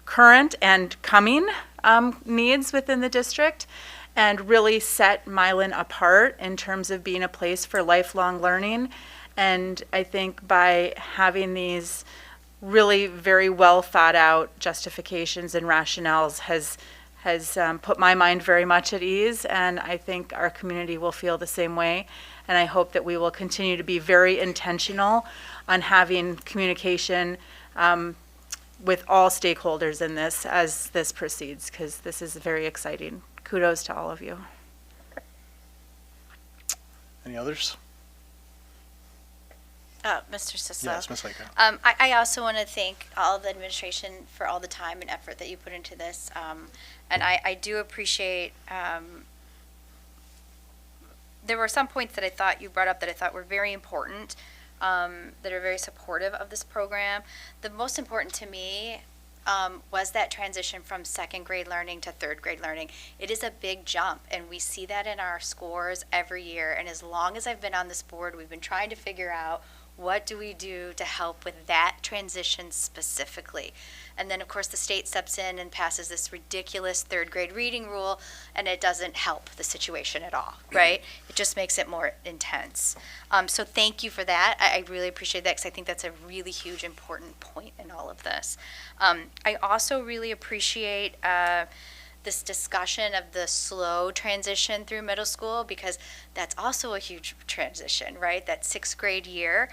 current and coming needs within the district and really set Milan apart in terms of being a place for lifelong learning. And I think by having these really very well thought out justifications and rationales has put my mind very much at ease, and I think our community will feel the same way. And I hope that we will continue to be very intentional on having communication with all stakeholders in this as this proceeds, because this is very exciting. Kudos to all of you. Any others? Mr. Sislo. Yes, Ms. Heike. I also want to thank all of the administration for all the time and effort that you put into this. And I do appreciate, there were some points that I thought you brought up that I thought were very important, that are very supportive of this program. The most important to me was that transition from second grade learning to third grade learning. It is a big jump, and we see that in our scores every year. And as long as I've been on this board, we've been trying to figure out what do we do to help with that transition specifically. And then, of course, the state steps in and passes this ridiculous third grade reading rule, and it doesn't help the situation at all, right? It just makes it more intense. So thank you for that. I really appreciate that, because I think that's a really huge, important point in all of this. I also really appreciate this discussion of the slow transition through middle school, because that's also a huge transition, right? That sixth grade year.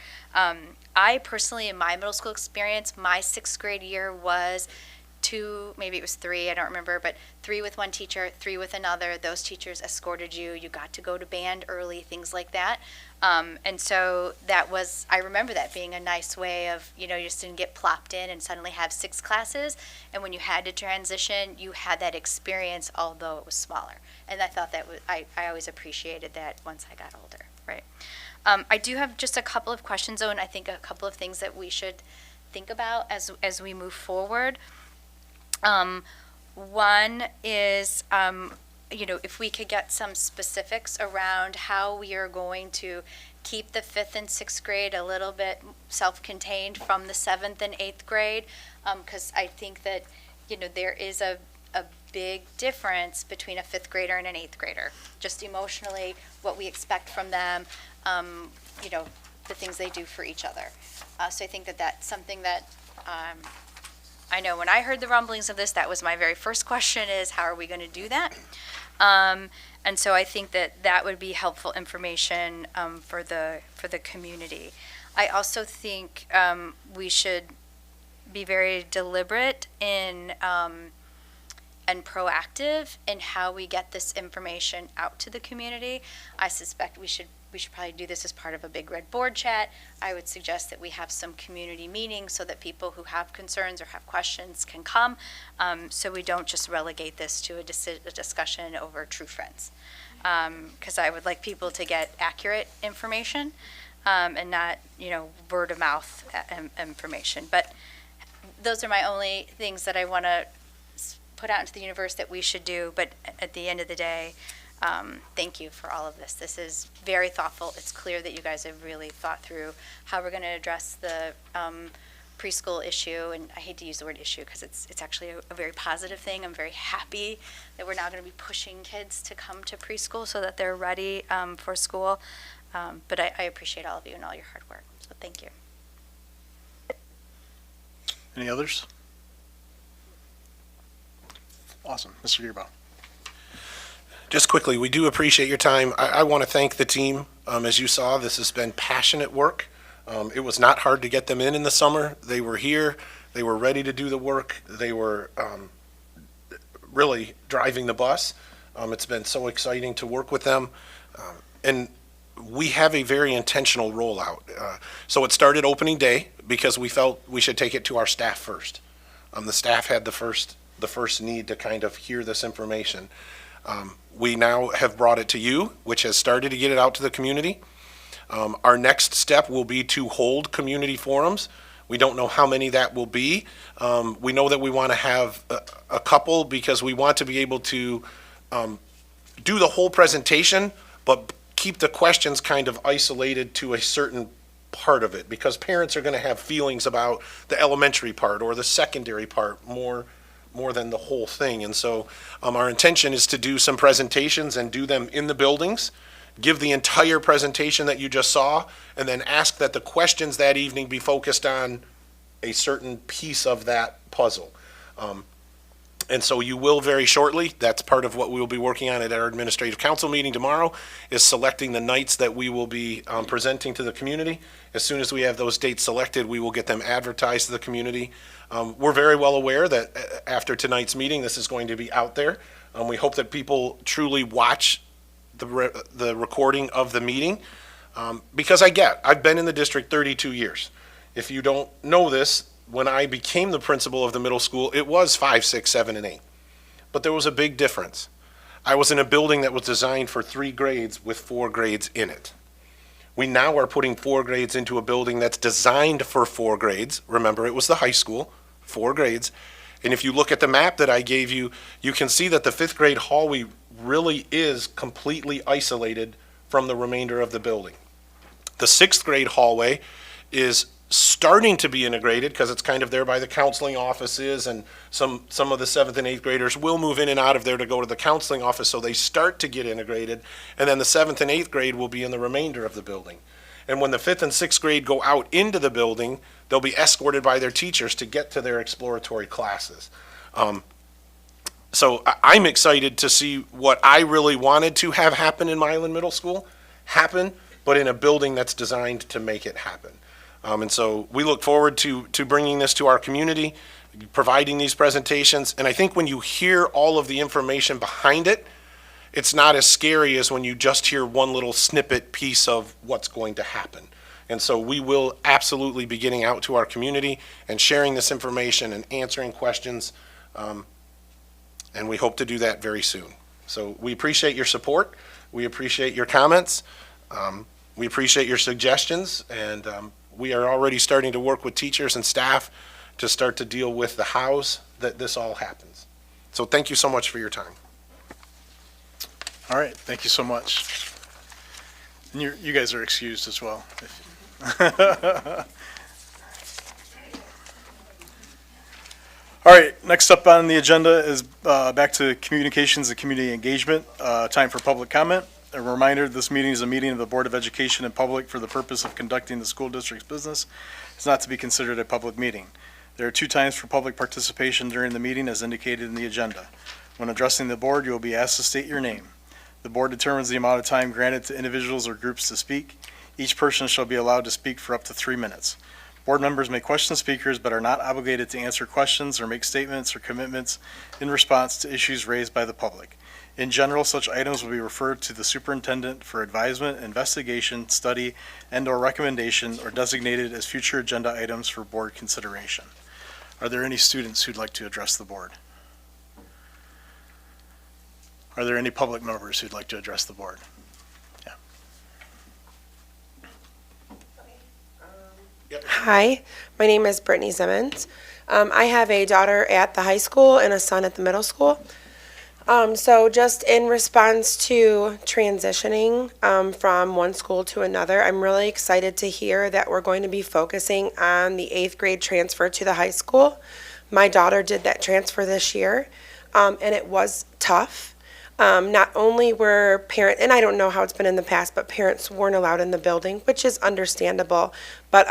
I personally, in my middle school experience, my sixth grade year was 2, maybe it was 3, I don't remember, but 3 with one teacher, 3 with another. Those teachers escorted you. You got to go to band early, things like that. And so that was, I remember that being a nice way of, you just didn't get plopped in and suddenly have 6 classes. And when you had to transition, you had that experience, although it was smaller. And I thought that was, I always appreciated that once I got older, right? I do have just a couple of questions, though, and I think a couple of things that we should think about as we move forward. One is, if we could get some specifics around how we are going to keep the 5th and 6th grade a little bit self-contained from the 7th and 8th grade, because I think that, there is a big difference between a 5th grader and an 8th grader, just emotionally, what we expect from them, the things they do for each other. So I think that that's something that I know when I heard the rumblings of this, that was my very first question, is how are we going to do that? And so I think that would be helpful information for the community. I also think we should be very deliberate in and proactive in how we get this information out to the community. I suspect we should probably do this as part of a big red board chat. I would suggest that we have some community meetings so that people who have concerns or have questions can come, so we don't just relegate this to a discussion over true friends. Because I would like people to get accurate information and not, word of mouth information. But those are my only things that I want to put out into the universe that we should do. But at the end of the day, thank you for all of this. This is very thoughtful. It's clear that you guys have really thought through how we're going to address the preschool issue. And I hate to use the word issue because it's actually a very positive thing. I'm very happy that we're now going to be pushing kids to come to preschool so that they're ready for school. But I appreciate all of you and all your hard work. So thank you. Any others? Awesome. Mr. Gearbaugh. Just quickly, we do appreciate your time. I want to thank the team. As you saw, this has been passionate work. It was not hard to get them in the summer. They were here. They were ready to do the work. They were really driving the bus. It's been so exciting to work with them. And we have a very intentional rollout. So it started opening day because we felt we should take it to our staff first. The staff had the first need to kind of hear this information. We now have brought it to you, which has started to get it out to the community. Our next step will be to hold community forums. We don't know how many that will be. We know that we want to have a couple because we want to be able to do the whole presentation, but keep the questions kind of isolated to a certain part of it, because parents are going to have feelings about the elementary part or the secondary part more more than the whole thing. And so our intention is to do some presentations and do them in the buildings, give the entire presentation that you just saw, and then ask that the questions that evening be focused on a certain piece of that puzzle. And so you will very shortly. That's part of what we will be working on at our administrative council meeting tomorrow, is selecting the nights that we will be presenting to the community. As soon as we have those dates selected, we will get them advertised to the community. We're very well aware that after tonight's meeting, this is going to be out there. We hope that people truly watch the recording of the meeting, because I've been in the district 32 years. If you don't know this, when I became the principal of the middle school, it was 5, 6, 7, and 8. But there was a big difference. I was in a building that was designed for 3 grades with 4 grades in it. We now are putting 4 grades into a building that's designed for 4 grades. Remember, it was the high school, 4 grades. And if you look at the map that I gave you, you can see that the 5th grade hallway really is completely isolated from the remainder of the building. The 6th grade hallway is starting to be integrated because it's kind of there by the counseling offices, and some of the 7th and 8th graders will move in and out of there to go to the counseling office, so they start to get integrated. And then the 7th and 8th grade will be in the remainder of the building. And when the 5th and 6th grade go out into the building, they'll be escorted by their teachers to get to their exploratory classes. So I'm excited to see what I really wanted to have happen in Milan Middle School happen, but in a building that's designed to make it happen. And so we look forward to bringing this to our community, providing these presentations. And I think when you hear all of the information behind it, it's not as scary as when you just hear one little snippet piece of what's going to happen. And so we will absolutely be getting out to our community and sharing this information and answering questions. And we hope to do that very soon. So we appreciate your support. We appreciate your comments. We appreciate your suggestions. And we are already starting to work with teachers and staff to start to deal with the hows that this all happens. So thank you so much for your time. All right, thank you so much. And you guys are excused as well. All right, next up on the agenda is back to communications and community engagement, time for public comment. A reminder, this meeting is a meeting of the Board of Education in public for the purpose of conducting the school district's business. It's not to be considered a public meeting. There are 2 times for public participation during the meeting as indicated in the agenda. When addressing the board, you will be asked to state your name. The board determines the amount of time granted to individuals or groups to speak. Each person shall be allowed to speak for up to 3 minutes. Board members may question speakers but are not obligated to answer questions or make statements or commitments in response to issues raised by the public. In general, such items will be referred to the superintendent for advisement, investigation, study, and/or recommendation, or designated as future agenda items for board consideration. Are there any students who'd like to address the board? Are there any public members who'd like to address the board? Yeah. Hi, my name is Brittany Simmons. I have a daughter at the high school and a son at the middle school. So just in response to transitioning from one school to another, I'm really excited to hear that we're going to be focusing on the 8th grade transfer to the high school. My daughter did that transfer this year, and it was tough. Not only were parents, and I don't know how it's been in the past, but parents weren't allowed in the building, which is understandable, but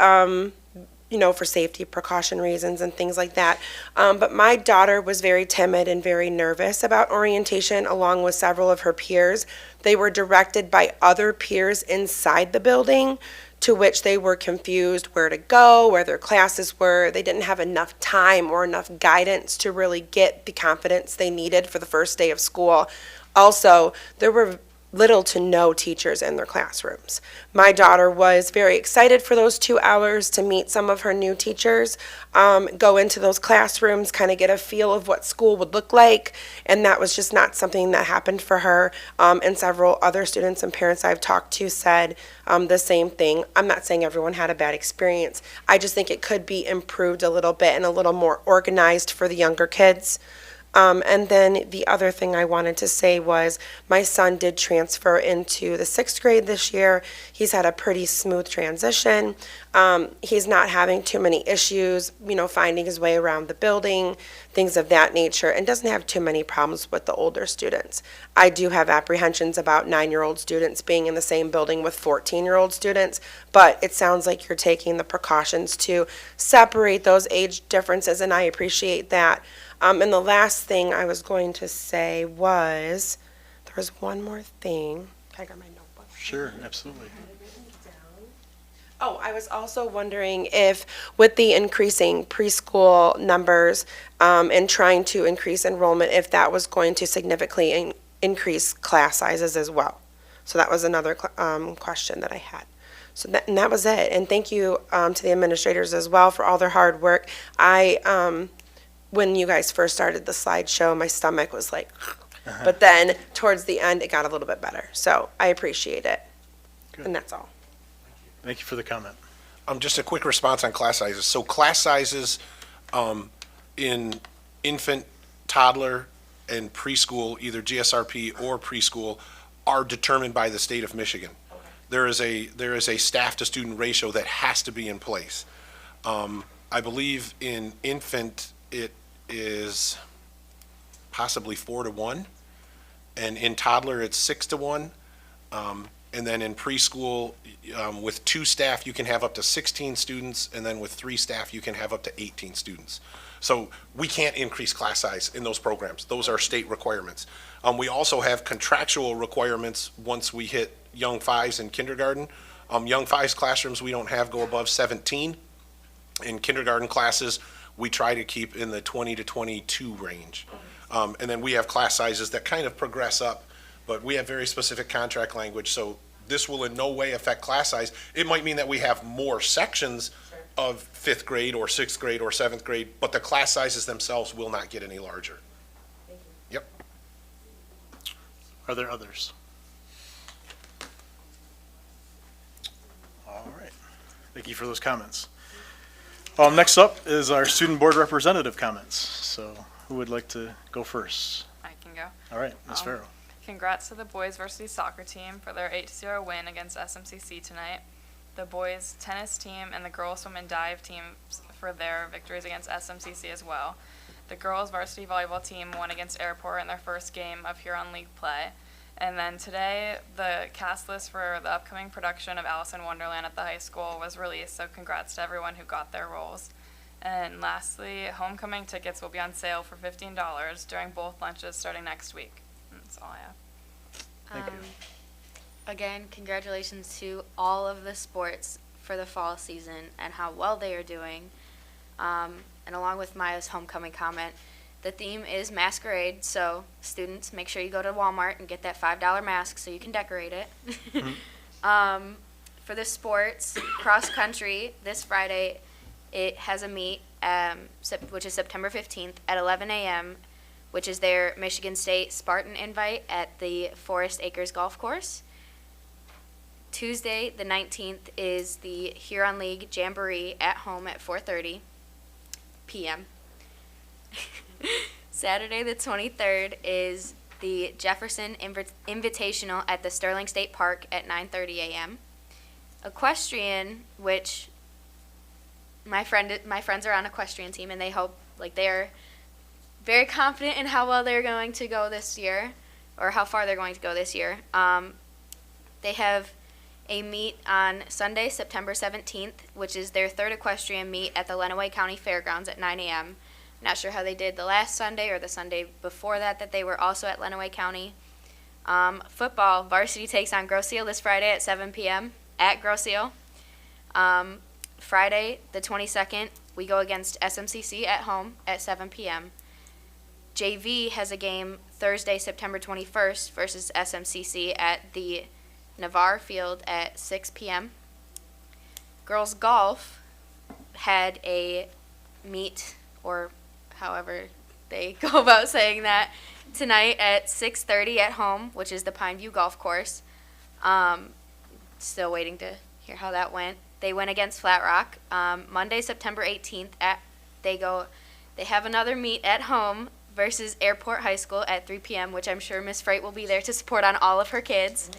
for safety precaution reasons and things like that. But my daughter was very timid and very nervous about orientation, along with several of her peers. They were directed by other peers inside the building, to which they were confused where to go, where their classes were. They didn't have enough time or enough guidance to really get the confidence they needed for the first day of school. Also, there were little to no teachers in their classrooms. My daughter was very excited for those 2 hours to meet some of her new teachers, go into those classrooms, kind of get a feel of what school would look like, and that was just not something that happened for her. And several other students and parents I've talked to said the same thing. I'm not saying everyone had a bad experience. I just think it could be improved a little bit and a little more organized for the younger kids. And then the other thing I wanted to say was my son did transfer into the 6th grade this year. He's had a pretty smooth transition. He's not having too many issues, finding his way around the building, things of that nature, and doesn't have too many problems with the older students. I do have apprehensions about 9-year-old students being in the same building with 14-year-old students, but it sounds like you're taking the precautions to separate those age differences, and I appreciate that. And the last thing I was going to say was, there was one more thing. Can I grab my notebook? Sure, absolutely. Oh, I was also wondering if, with the increasing preschool numbers and trying to increase enrollment, if that was going to significantly increase class sizes as well. So that was another question that I had. So that was it. And thank you to the administrators as well for all their hard work. When you guys first started the slideshow, my stomach was like, but then towards the end, it got a little bit better. So I appreciate it. Good. And that's all. Thank you for the comment. Just a quick response on class sizes. So class sizes in infant, toddler, and preschool, either GSRP or preschool, are determined by the state of Michigan. There is a staff to student ratio that has to be in place. I believe in infant it is possibly 4-1, and in toddler it's 6-1. And then in preschool, with 2 staff, you can have up to 16 students, and then with 3 staff, you can have up to 18 students. So we can't increase class size in those programs. Those are state requirements. We also have contractual requirements once we hit young 5s in kindergarten. Young 5s classrooms we don't have go above 17. In kindergarten classes, we try to keep in the 20 to 22 range. And then we have class sizes that kind of progress up, but we have very specific contract language, so this will in no way affect class size. It might mean that we have more sections of 5th grade or 6th grade or 7th grade, but the class sizes themselves will not get any larger. Yep. Are there others? All right. Thank you for those comments. Next up is our student board representative comments. So who would like to go first? I can go. All right, Ms. Farrow. Congrats to the boys varsity soccer team for their 8-0 win against SMCC tonight. The boys tennis team and the girls swim and dive teams for their victories against SMCC as well. The girls varsity volleyball team won against Airport in their first game of Huron League play. And then today, the cast list for the upcoming production of Alice in Wonderland at the high school was released, so congrats to everyone who got their roles. And lastly, homecoming tickets will be on sale for $15 during both lunches starting next week. That's all I have. Thank you. Again, congratulations to all of the sports for the fall season and how well they are doing. And along with Maya's homecoming comment, the theme is masquerade, so students, make sure you go to Walmart and get that $5 mask so you can decorate it. For the sports, cross country, this Friday, it has a meet, which is September 15th at 11 a.m., which is their Michigan State Spartan invite at the Forest Acres Golf Course. Tuesday, the 19th, is the Huron League Jamboree at home at 4:30 p.m. Saturday, the 23rd, is the Jefferson Invitational at the Sterling State Park at 9:30 a.m. Equestrian, which my friends are on equestrian team, and they hope, they're very confident in how well they're going to go this year, or how far they're going to go this year. They have a meet on Sunday, September 17th, which is their third equestrian meet at the Lenawee County Fairgrounds at 9 a.m. Not sure how they did the last Sunday or the Sunday before that they were also at Lenawee County. Football, varsity takes on Grosse Ile this Friday at 7 p.m. at Grosse Ile. Friday, the 22nd, we go against SMCC at home at 7 p.m. JV has a game Thursday, September 21st versus SMCC at the Navarre Field at 6 p.m. Girls golf had a meet, or however they go about saying that, tonight at 6:30 at home, which is the Pineview Golf Course. Still waiting to hear how that went. They went against Flat Rock. Monday, September 18th, they have another meet at home versus Airport High School at 3 p.m., which I'm sure Miss Fright will be there to support on all of her kids.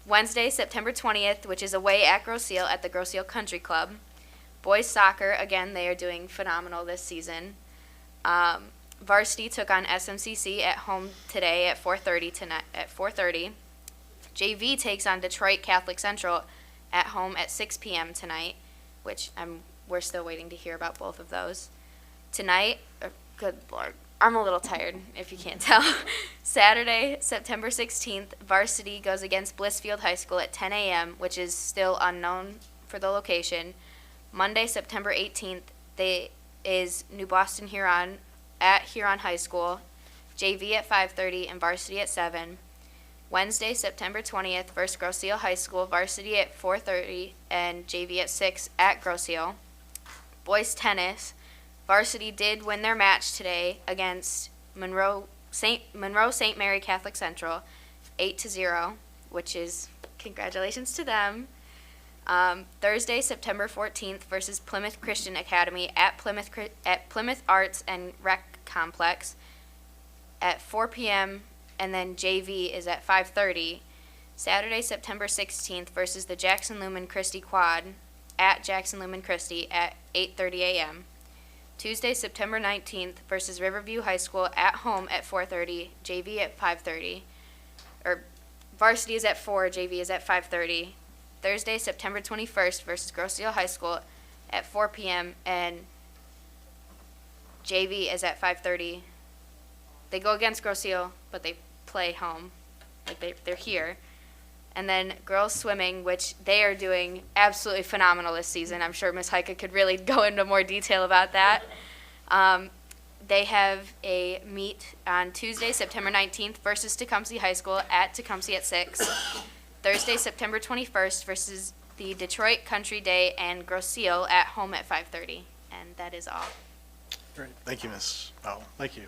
Wednesday, September 20th, which is away at Grosse Ile at the Grosse Ile Country Club. Boys soccer, again, they are doing phenomenal this season. Varsity took on SMCC at home today at 4:30 tonight. At 4:30, JV takes on Detroit Catholic Central at home at 6 p.m. tonight, which we're still waiting to hear about both of those. Tonight, good Lord, I'm a little tired if you can't tell. Saturday, September 16th, Varsity goes against Blissfield High School at 10 a.m., which is still unknown for the location. Monday, September 18th, is New Boston Huron at Huron High School, JV at 5:30 and Varsity at 7. Wednesday, September 20th, versus Grosse Ile High School, Varsity at 4:30 and JV at 6 at Grosse Ile. Boys tennis, Varsity did win their match today against Monroe St. Mary Catholic Central, 8-0, which is congratulations to them. Thursday, September 14th, versus Plymouth Christian Academy at Plymouth Arts and Rec Complex at 4 p.m. and then JV is at 5:30. Saturday, September 16th, versus the Jackson Lumen Christi Quad at Jackson Lumen Christi at 8:30 a.m. Tuesday, September 19th, versus Riverview High School at home at 4:30, JV at 5:30. Or Varsity is at 4, JV is at 5:30. Thursday, September 21st, versus Grosse Ile High School at 4 p.m. and JV is at 5:30. They go against Grosse Ile, but they play home. Like they're here. And then girls swimming, which they are doing absolutely phenomenal this season. I'm sure Miss Heike could really go into more detail about that. They have a meet on Tuesday, September 19th, versus Tecumseh High School at Tecumseh at 6. Thursday, September 21st, versus the Detroit Country Day and Grosse Ile at home at 5:30. And that is all. Great. Thank you, Ms. Powell. Thank you.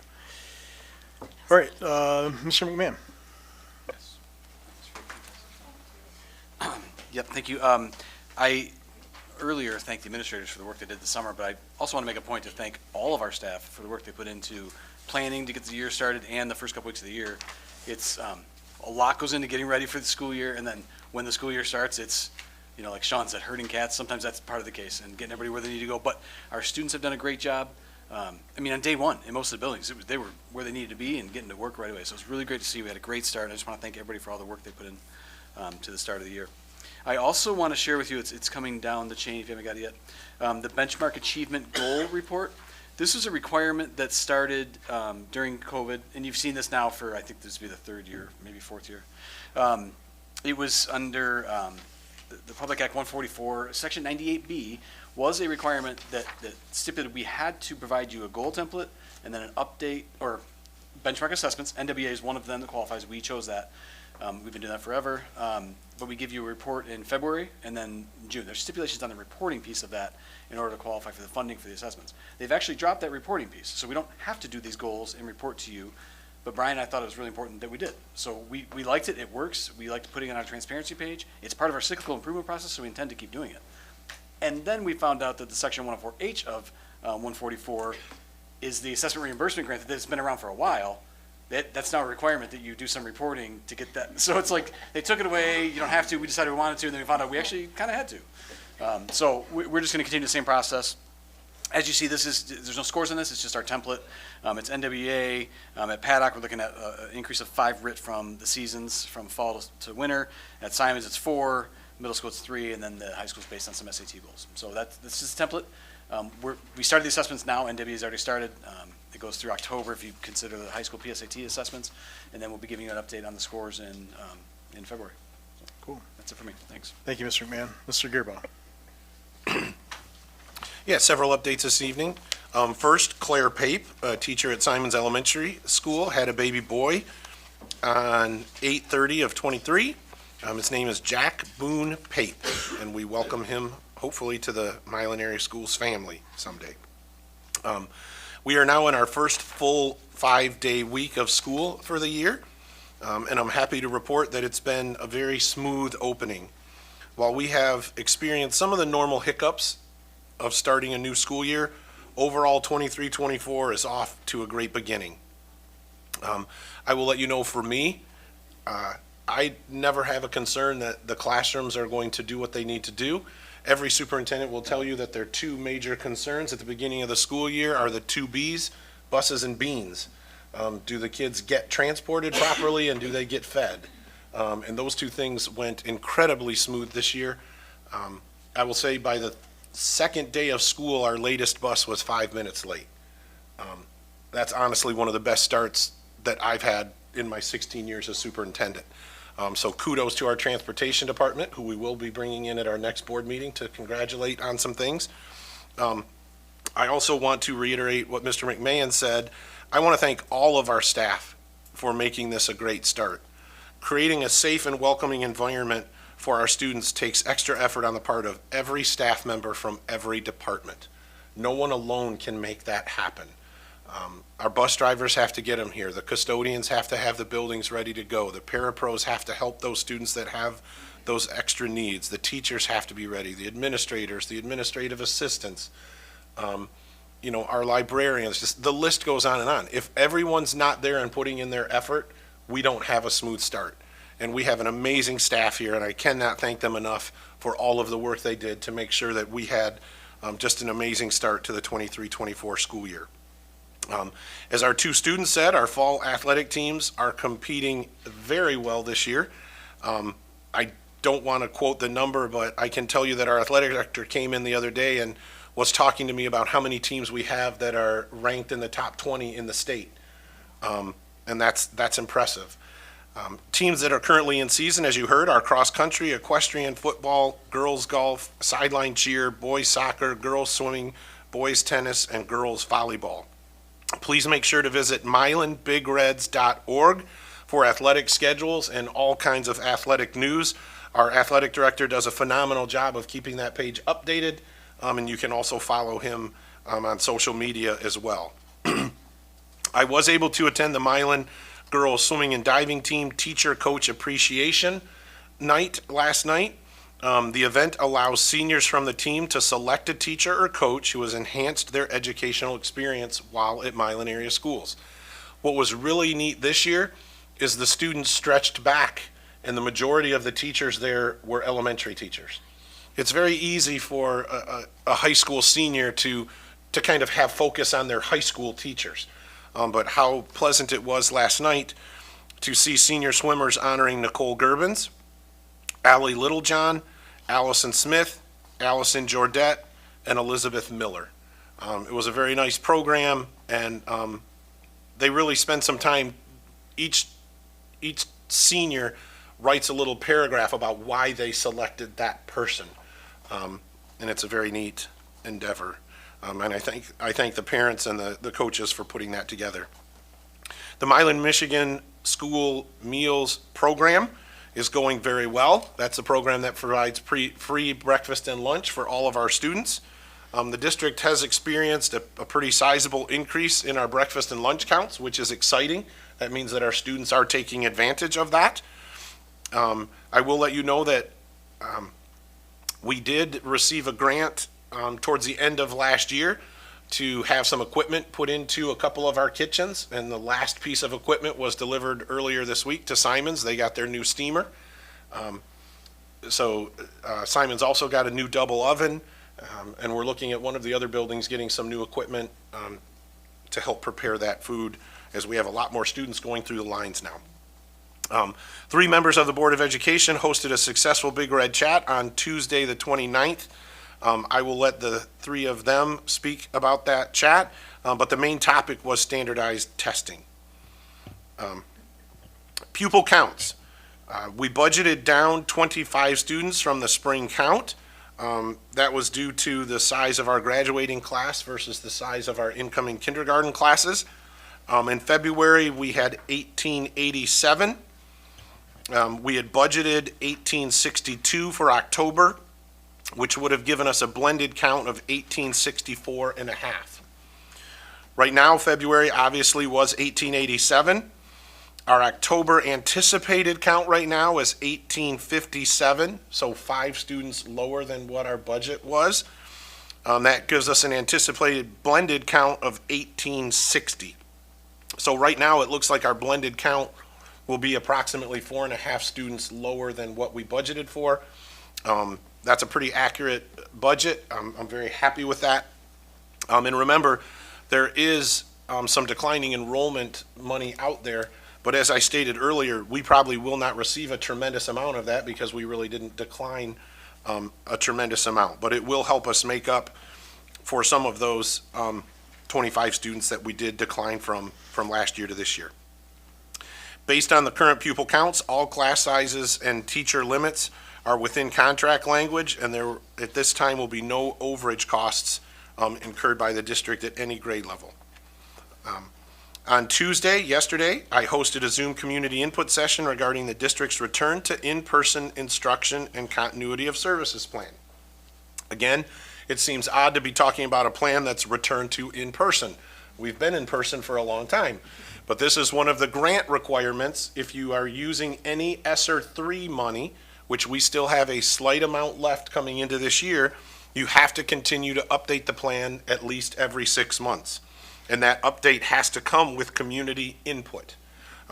All right, Mr. McMahon. Yep, thank you. I earlier thanked the administrators for the work they did this summer, but I also want to make a point to thank all of our staff for the work they put into planning to get the year started and the first couple weeks of the year. It's a lot goes into getting ready for the school year, and then when the school year starts, it's, you know, like Sean said, herding cats. Sometimes that's part of the case, and getting everybody where they need to go. But our students have done a great job. I mean, on day one, in most of the buildings, they were where they needed to be and getting to work right away. So it's really great to see. We had a great start. I just want to thank everybody for all the work they put in to the start of the year. I also want to share with you, it's coming down the chain if you haven't got it yet, the Benchmark Achievement Goal Report. This was a requirement that started during COVID, and you've seen this now for, I think this will be the third year, maybe fourth year. It was under the Public Act 144, Section 98B was a requirement that stipulated we had to provide you a goal template and then an update or benchmark assessments. NWA is one of them that qualifies. We chose that. We've been doing that forever. But we give you a report in February and then June. There's stipulations on the reporting piece of that in order to qualify for the funding for the assessments. They've actually dropped that reporting piece, so we don't have to do these goals and report to you. But Brian and I thought it was really important that we did. So we liked it. It works. We liked putting it on our transparency page. It's part of our cyclical improvement process, so we intend to keep doing it. And then we found out that the Section 104H of 144 is the assessment reimbursement grant that's been around for a while. That's now a requirement that you do some reporting to get that. So it's like they took it away. You don't have to. We decided we wanted to, and then we found out we actually kind of had to. So we're just going to continue the same process. As you see, there's no scores on this. It's just our template. It's NWA. At Paddock, we're looking at an increase of 5 RIT from the seasons, from fall to winter. At Simons, it's 4. Middle school, it's 3, and then the high school's based on some SAT goals. So this is the template. We started the assessments now. NWA has already started. It goes through October if you consider the high school PSAT assessments, and then we'll be giving you an update on the scores in February. So, cool. That's it for me. Thanks. Thank you, Mr. McMahon. Mr. Gearbaugh. Yeah, several updates this evening. First, Claire Pape, a teacher at Simons Elementary School, had a baby boy on 8/30 of 23. His name is Jack Boone Pape, and we welcome him hopefully to the Milan Area Schools family someday. We are now in our first full 5-day week of school for the year, and I'm happy to report that it's been a very smooth opening. While we have experienced some of the normal hiccups of starting a new school year, overall 23-24 is off to a great beginning. I will let you know, for me, I never have a concern that the classrooms are going to do what they need to do. Every superintendent will tell you that their two major concerns at the beginning of the school year are the two Bs, buses and beans. Do the kids get transported properly, and do they get fed? And those two things went incredibly smooth this year. I will say by the second day of school, our latest bus was 5 minutes late. That's honestly one of the best starts that I've had in my 16 years as superintendent. So kudos to our transportation department, who we will be bringing in at our next board meeting to congratulate on some things. I also want to reiterate what Mr. McMahon said. I want to thank all of our staff for making this a great start. Creating a safe and welcoming environment for our students takes extra effort on the part of every staff member from every department. No one alone can make that happen. Our bus drivers have to get them here. The custodians have to have the buildings ready to go. The parapros have to help those students that have those extra needs. The teachers have to be ready. The administrators, the administrative assistants, our librarians, just the list goes on and on. If everyone's not there and putting in their effort, we don't have a smooth start. And we have an amazing staff here, and I cannot thank them enough for all of the work they did to make sure that we had just an amazing start to the 23-24 school year. As our two students said, our fall athletic teams are competing very well this year. I don't want to quote the number, but I can tell you that our athletic director came in the other day and was talking to me about how many teams we have that are ranked in the top 20 in the state. And that's impressive. Teams that are currently in season, as you heard, are cross country, equestrian, football, girls golf, sideline cheer, boys soccer, girls swimming, boys tennis, and girls volleyball. Please make sure to visit milanbigreds.org for athletic schedules and all kinds of athletic news. Our athletic director does a phenomenal job of keeping that page updated, and you can also follow him on social media as well. I was able to attend the Milan girls swimming and diving team teacher coach appreciation night last night. The event allows seniors from the team to select a teacher or coach who has enhanced their educational experience while at Milan area schools. What was really neat this year is the students stretched back, and the majority of the teachers there were elementary teachers. It's very easy for a high school senior to kind of have focus on their high school teachers. But how pleasant it was last night to see senior swimmers honoring Nicole Gerbins, Allie Littlejohn, Allison Smith, Allison Jordette, and Elizabeth Miller. It was a very nice program, and they really spent some time. Each senior writes a little paragraph about why they selected that person, and it's a very neat endeavor. And I thank the parents and the coaches for putting that together. The Milan, Michigan School Meals Program is going very well. That's a program that provides free breakfast and lunch for all of our students. The district has experienced a pretty sizable increase in our breakfast and lunch counts, which is exciting. That means that our students are taking advantage of that. I will let you know that we did receive a grant towards the end of last year to have some equipment put into a couple of our kitchens, and the last piece of equipment was delivered earlier this week to Simons. They got their new steamer. Simons also got a new double oven, and we're looking at one of the other buildings getting some new equipment to help prepare that food, as we have a lot more students going through the lines now. 3 members of the Board of Education hosted a successful Big Red Chat on Tuesday the 29th. I will let the 3 of them speak about that chat, but the main topic was standardized testing. Pupil counts. We budgeted down 25 students from the spring count. That was due to the size of our graduating class versus the size of our incoming kindergarten classes. In February, we had 1887. We had budgeted 1862 for October, which would have given us a blended count of 1864 and a half. Right now, February obviously was 1887. Our October anticipated count right now is 1857, so 5 students lower than what our budget was. That gives us an anticipated blended count of 1860. So right now, it looks like our blended count will be approximately 4.5 students lower than what we budgeted for. That's a pretty accurate budget. I'm very happy with that. And remember, there is some declining enrollment money out there, but as I stated earlier, we probably will not receive a tremendous amount of that because we really didn't decline a tremendous amount. But it will help us make up for some of those 25 students that we did decline from last year to this year. Based on the current pupil counts, all class sizes and teacher limits are within contract language, and there at this time will be no overage costs incurred by the district at any grade level. On Tuesday, yesterday, I hosted a Zoom community input session regarding the district's return to in-person instruction and continuity of services plan. Again, it seems odd to be talking about a plan that's returned to in-person. We've been in person for a long time, but this is one of the grant requirements. If you are using any ESSER 3 money, which we still have a slight amount left coming into this year, you have to continue to update the plan at least every 6 months. And that update has to come with community input.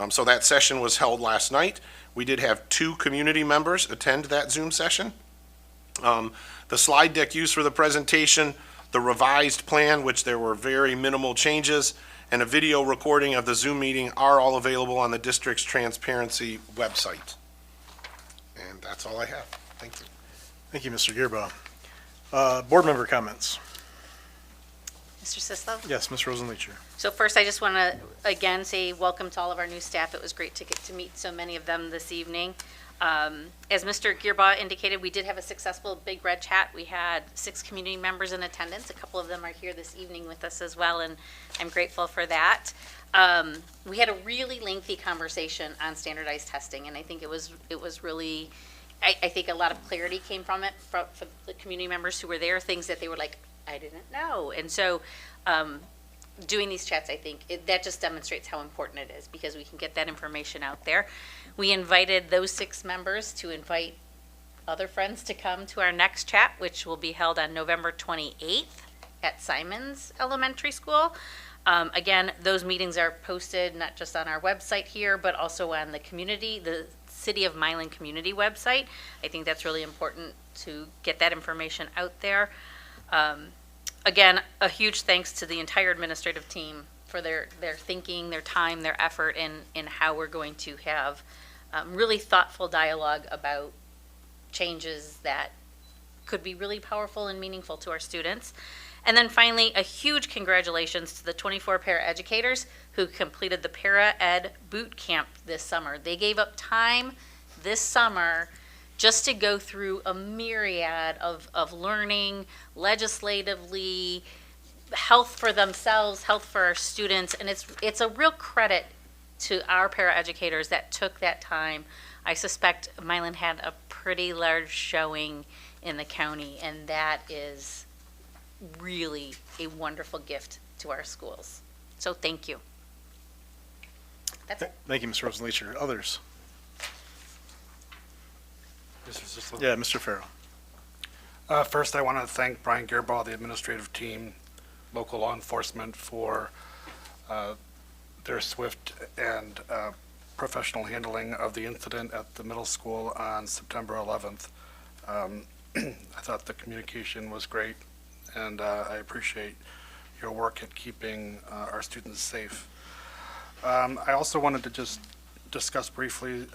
So that session was held last night. We did have 2 community members attend that Zoom session. The slide deck used for the presentation, the revised plan, which there were very minimal changes, and a video recording of the Zoom meeting are all available on the district's transparency website. And that's all I have. Thank you. Thank you, Mr. Gearbaugh. Board member comments. Mr. Sislo? Yes, Ms. Rosenleacher. So first, I just want to again say welcome to all of our new staff. It was great to get to meet so many of them this evening. As Mr. Gearbaugh indicated, we did have a successful Big Red Chat. We had 6 community members in attendance. A couple of them are here this evening with us as well, and I'm grateful for that. We had a really lengthy conversation on standardized testing, and I think it was really, I think a lot of clarity came from it for the community members who were there, things that they were like, I didn't know. And so doing these chats, I think that just demonstrates how important it is because we can get that information out there. We invited those 6 members to invite other friends to come to our next chat, which will be held on November 28th at Simons Elementary School. Again, those meetings are posted not just on our website here, but also on the City of Milan community website. I think that's really important to get that information out there. Again, a huge thanks to the entire administrative team for their thinking, their time, their effort in how we're going to have really thoughtful dialogue about changes that could be really powerful and meaningful to our students. And then finally, a huge congratulations to the 24 paraeducators who completed the Para Ed Boot Camp this summer. They gave up time this summer just to go through a myriad of learning, legislatively, health for themselves, health for our students, and it's a real credit to our paraeducators that took that time. I suspect Milan had a pretty large showing in the county, and that is really a wonderful gift to our schools. So thank you. That's it. Thank you, Ms. Rosenleacher. Others? Mr. Sislo? Yeah, Mr. Farrell. First, I want to thank Brian Gearbaugh, the administrative team, local law enforcement for their swift and professional handling of the incident at the middle school on September 11th. I thought the communication was great, and I appreciate your work at keeping our students safe. I also wanted to just discuss briefly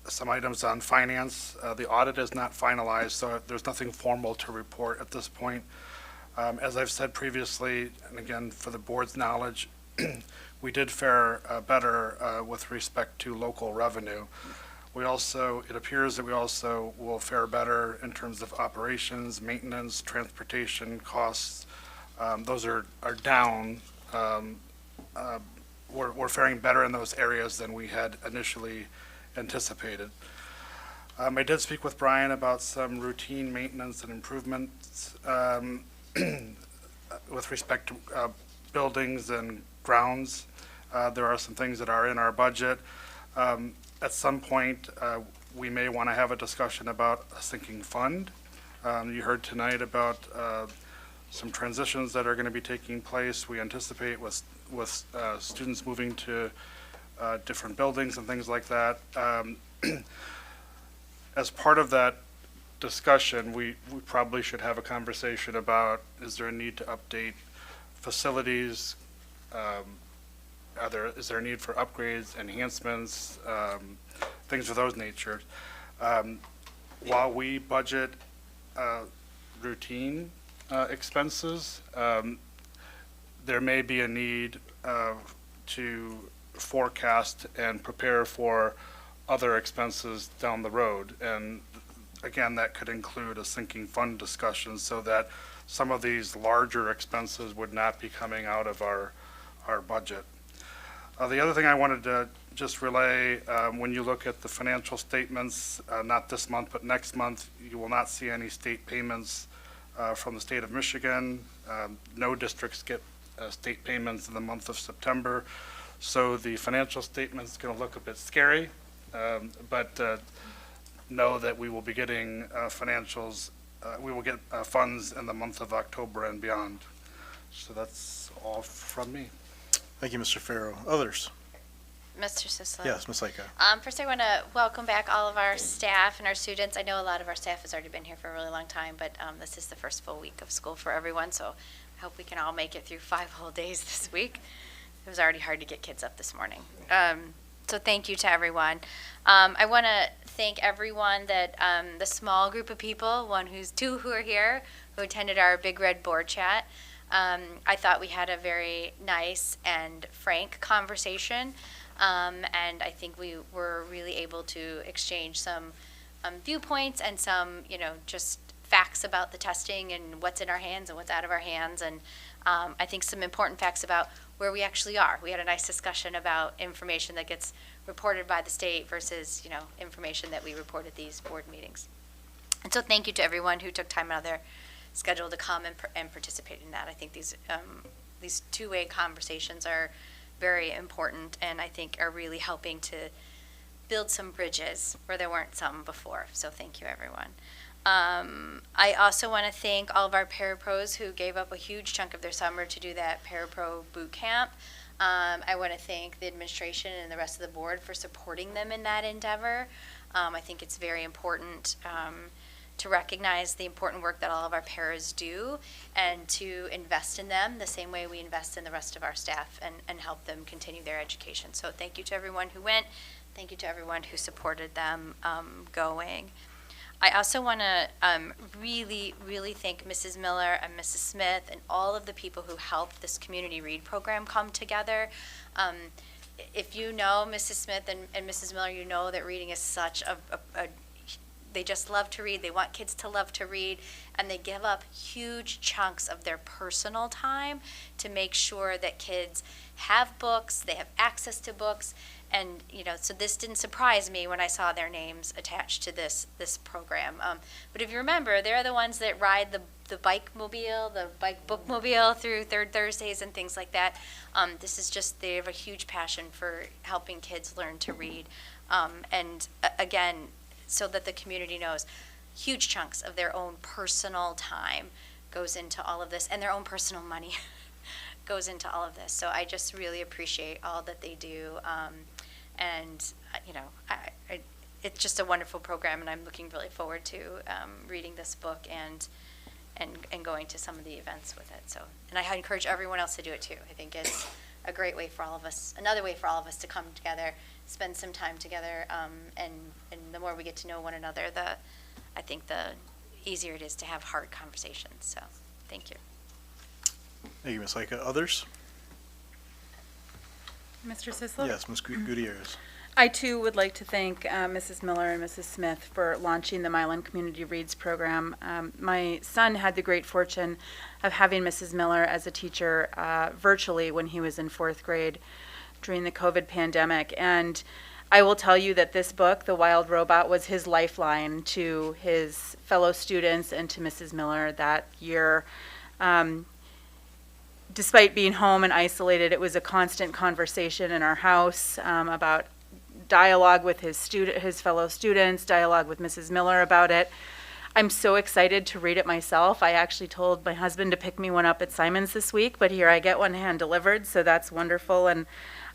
some items on finance. The audit is not finalized, so there's nothing formal to report at this point. As I've said previously, and again for the board's knowledge, we did fare better with respect to local revenue. We also, it appears that we also will fare better in terms of operations, maintenance, transportation costs. Those are down. We're faring better in those areas than we had initially anticipated. I did speak with Brian about some routine maintenance and improvements with respect to buildings and grounds. There are some things that are in our budget. At some point, we may want to have a discussion about a sinking fund You heard tonight about some transitions that are going to be taking place. We anticipate with students moving to different buildings and things like that. As part of that discussion, we probably should have a conversation about, is there a need to update facilities? Is there a need for upgrades, enhancements, things of those nature? While we budget routine expenses, there may be a need to forecast and prepare for other expenses down the road. And again, that could include a sinking fund discussion so that some of these larger expenses would not be coming out of our budget. The other thing I wanted to just relay, when you look at the financial statements, not this month, but next month, you will not see any state payments from the state of Michigan. No districts get state payments in the month of September. So the financial statement is going to look a bit scary, but know that we will be getting financials, we will get funds in the month of October and beyond. So that's all from me. Thank you, Mr. Farrow. Others? Mr. Sisler. Yes, Ms. Laika. First, I want to welcome back all of our staff and our students. I know a lot of our staff has already been here for a really long time, but this is the first full week of school for everyone, so I hope we can all make it through 5 whole days this week. It was already hard to get kids up this morning. So thank you to everyone. I want to thank everyone that the small group of people, two who are here, who attended our Big Red Board Chat. I thought we had a very nice and frank conversation, and I think we were really able to exchange some viewpoints and some, just facts about the testing and what's in our hands and what's out of our hands, and I think some important facts about where we actually are. We had a nice discussion about information that gets reported by the state versus, information that we report at these board meetings. And so thank you to everyone who took time out of their schedule to come and participate in that. I think these two-way conversations are very important and I think are really helping to build some bridges where there weren't some before. So thank you, everyone. I also want to thank all of our parapros who gave up a huge chunk of their summer to do that parapro boot camp. I want to thank the administration and the rest of the board for supporting them in that endeavor. I think it's very important to recognize the important work that all of our paras do and to invest in them the same way we invest in the rest of our staff and help them continue their education. So thank you to everyone who went. Thank you to everyone who supported them going. I also want to really, really thank Mrs. Miller and Mrs. Smith and all of the people who helped this community read program come together. If you know Mrs. Smith and Mrs. Miller, you know that reading is such they just love to read. They want kids to love to read, and they give up huge chunks of their personal time to make sure that kids have books, they have access to books, and so this didn't surprise me when I saw their names attached to this program. But if you remember, they're the ones that ride the bike bookmobile through Third Thursdays and things like that. This is just, they have a huge passion for helping kids learn to read. And again, so that the community knows, huge chunks of their own personal time goes into all of this, and their own personal money goes into all of this. So I just really appreciate all that they do. It's just a wonderful program, and I'm looking really forward to reading this book and going to some of the events with it. So, and I encourage everyone else to do it too. I think it's a great way for all of us, another way for all of us to come together, spend some time together, and the more we get to know one another, I think the easier it is to have hard conversations. So, thank you. Thank you, Ms. Laika. Others? Mr. Sisler? Yes, Ms. Gutierrez. I too would like to thank Mrs. Miller and Mrs. Smith for launching the Milan Community Reads program. My son had the great fortune of having Mrs. Miller as a teacher virtually when he was in 4th grade during the COVID pandemic. And I will tell you that this book, The Wild Robot, was his lifeline to his fellow students and to Mrs. Miller that year. Despite being home and isolated, it was a constant conversation in our house about dialogue with his fellow students, dialogue with Mrs. Miller about it. I'm so excited to read it myself. I actually told my husband to pick me one up at Simon's this week, but here I get one hand delivered, so that's wonderful. And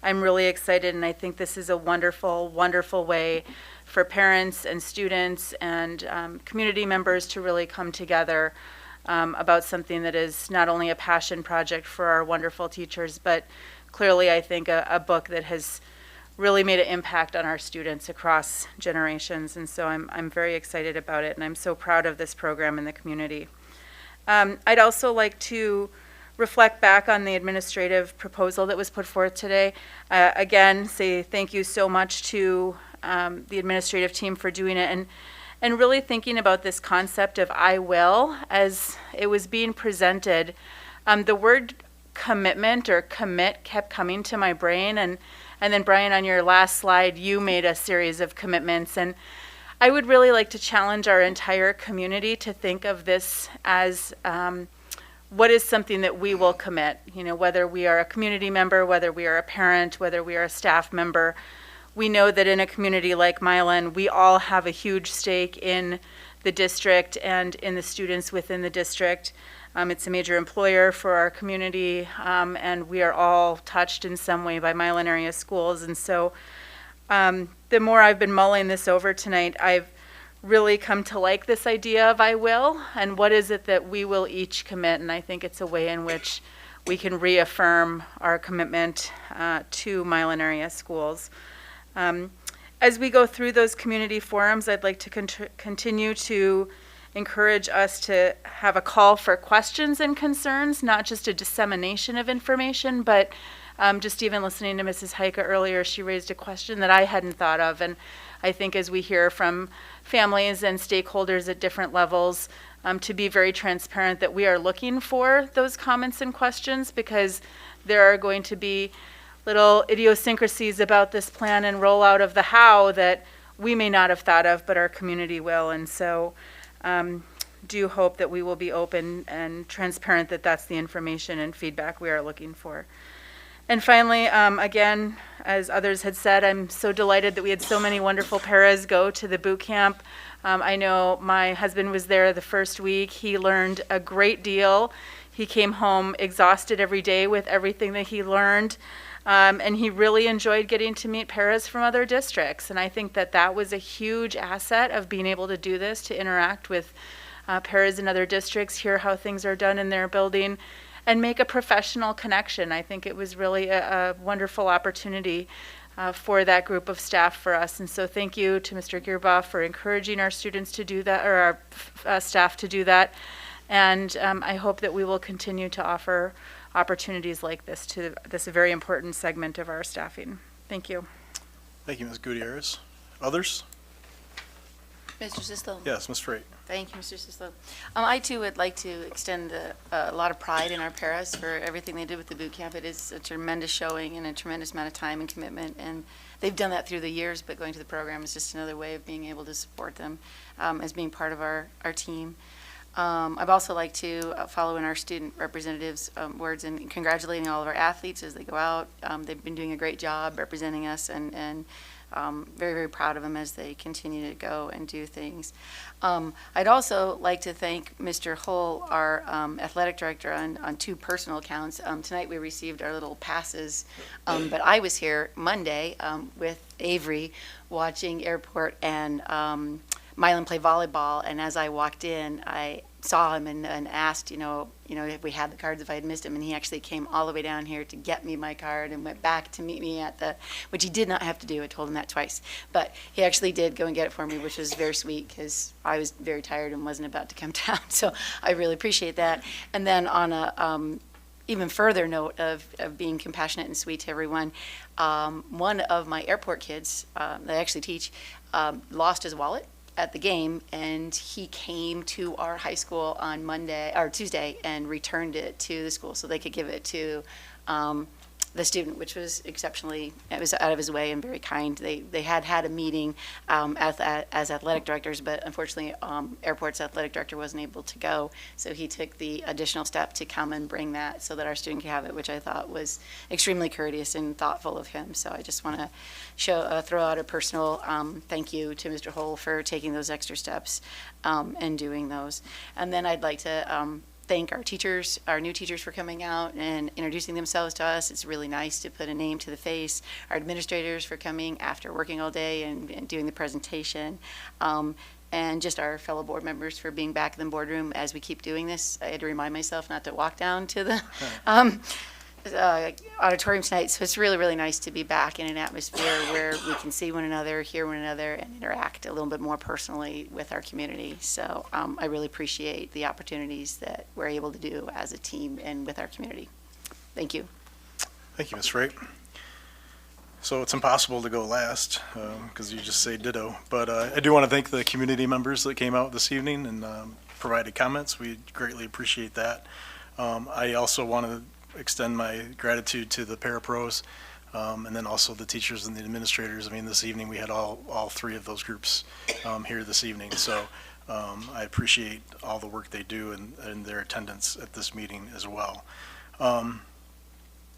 I'm really excited, and I think this is a wonderful, wonderful way for parents and students and community members to really come together about something that is not only a passion project for our wonderful teachers, but clearly I think a book that has really made an impact on our students across generations. And so I'm very excited about it, and I'm so proud of this program in the community. I'd also like to reflect back on the administrative proposal that was put forth today. Again, say thank you so much to the administrative team for doing it, and really thinking about this concept of I will as it was being presented. The word commitment or commit kept coming to my brain, and then Brian, on your last slide, you made a series of commitments, and I would really like to challenge our entire community to think of this as what is something that we will commit, whether we are a community member, whether we are a parent, whether we are a staff member. We know that in a community like Milan, we all have a huge stake in the district and in the students within the district. It's a major employer for our community, and we are all touched in some way by Milan area schools. And so the more I've been mulling this over tonight, I've really come to like this idea of I will, and what is it that we will each commit. And I think it's a way in which we can reaffirm our commitment to Milan area schools. As we go through those community forums, I'd like to continue to encourage us to have a call for questions and concerns, not just a dissemination of information, but just even listening to Mrs. Heike earlier, she raised a question that I hadn't thought of. And I think as we hear from families and stakeholders at different levels, to be very transparent that we are looking for those comments and questions, because there are going to be little idiosyncrasies about this plan and rollout of the how that we may not have thought of, but our community will. And so do hope that we will be open and transparent that that's the information and feedback we are looking for. And finally, again, as others had said, I'm so delighted that we had so many wonderful paras go to the boot camp. I know my husband was there the first week. He learned a great deal. He came home exhausted every day with everything that he learned. And he really enjoyed getting to meet paras from other districts. And I think that that was a huge asset of being able to do this, to interact with paras in other districts, hear how things are done in their building, and make a professional connection. I think it was really a wonderful opportunity for that group of staff for us. And so thank you to Mr. Gearbaugh for encouraging our students to do that, or our staff to do that. And I hope that we will continue to offer opportunities like this to this very important segment of our staffing. Thank you. Thank you, Ms. Gutierrez. Others? Mr. Sislo? Yes, Ms. Freight. Thank you, Mr. Sislo. I too would like to extend a lot of pride in our paras for everything they did with the boot camp. It is a tremendous showing and a tremendous amount of time and commitment, and they've done that through the years, but going to the program is just another way of being able to support them as being part of our team. I'd also like to follow in our student representatives' words and congratulating all of our athletes as they go out. They've been doing a great job representing us, and very, very proud of them as they continue to go and do things. I'd also like to thank Mr. Hull, our athletic director, on two personal accounts. Tonight we received our little passes, but I was here Monday with Avery watching Airport and Milan play volleyball, and as I walked in, I saw him and asked, if we had the cards, if I had missed him, and he actually came all the way down here to get me my card and went back to meet me at which he did not have to do. I told him that twice, but he actually did go and get it for me, which was very sweet because I was very tired and wasn't about to come down, so I really appreciate that. And then on a even further note of being compassionate and sweet to everyone, one of my airport kids that I actually teach lost his wallet at the game, and he came to our high school on Tuesday and returned it to the school so they could give it to the student, which was exceptionally, it was out of his way and very kind. They had a meeting as athletic directors, but unfortunately, Airport's athletic director wasn't able to go, so he took the additional step to come and bring that so that our student could have it, which I thought was extremely courteous and thoughtful of him. So I just want to throw out a personal thank you to Mr. Hull for taking those extra steps and doing those. And then I'd like to thank our teachers, our new teachers, for coming out and introducing themselves to us. It's really nice to put a name to the face. Our administrators for coming after working all day and doing the presentation. And just our fellow board members for being back in the boardroom as we keep doing this. I had to remind myself not to walk down to the auditorium tonight. So it's really, really nice to be back in an atmosphere where we can see one another, hear one another, and interact a little bit more personally with our community. So I really appreciate the opportunities that we're able to do as a team and with our community. Thank you. Thank you, Ms. Wright. So it's impossible to go last because you just say ditto. But I do want to thank the community members that came out this evening and provided comments. We greatly appreciate that. I also want to extend my gratitude to the parapros and then also the teachers and the administrators. I mean, this evening we had all three of those groups here this evening. So I appreciate all the work they do and their attendance at this meeting as well.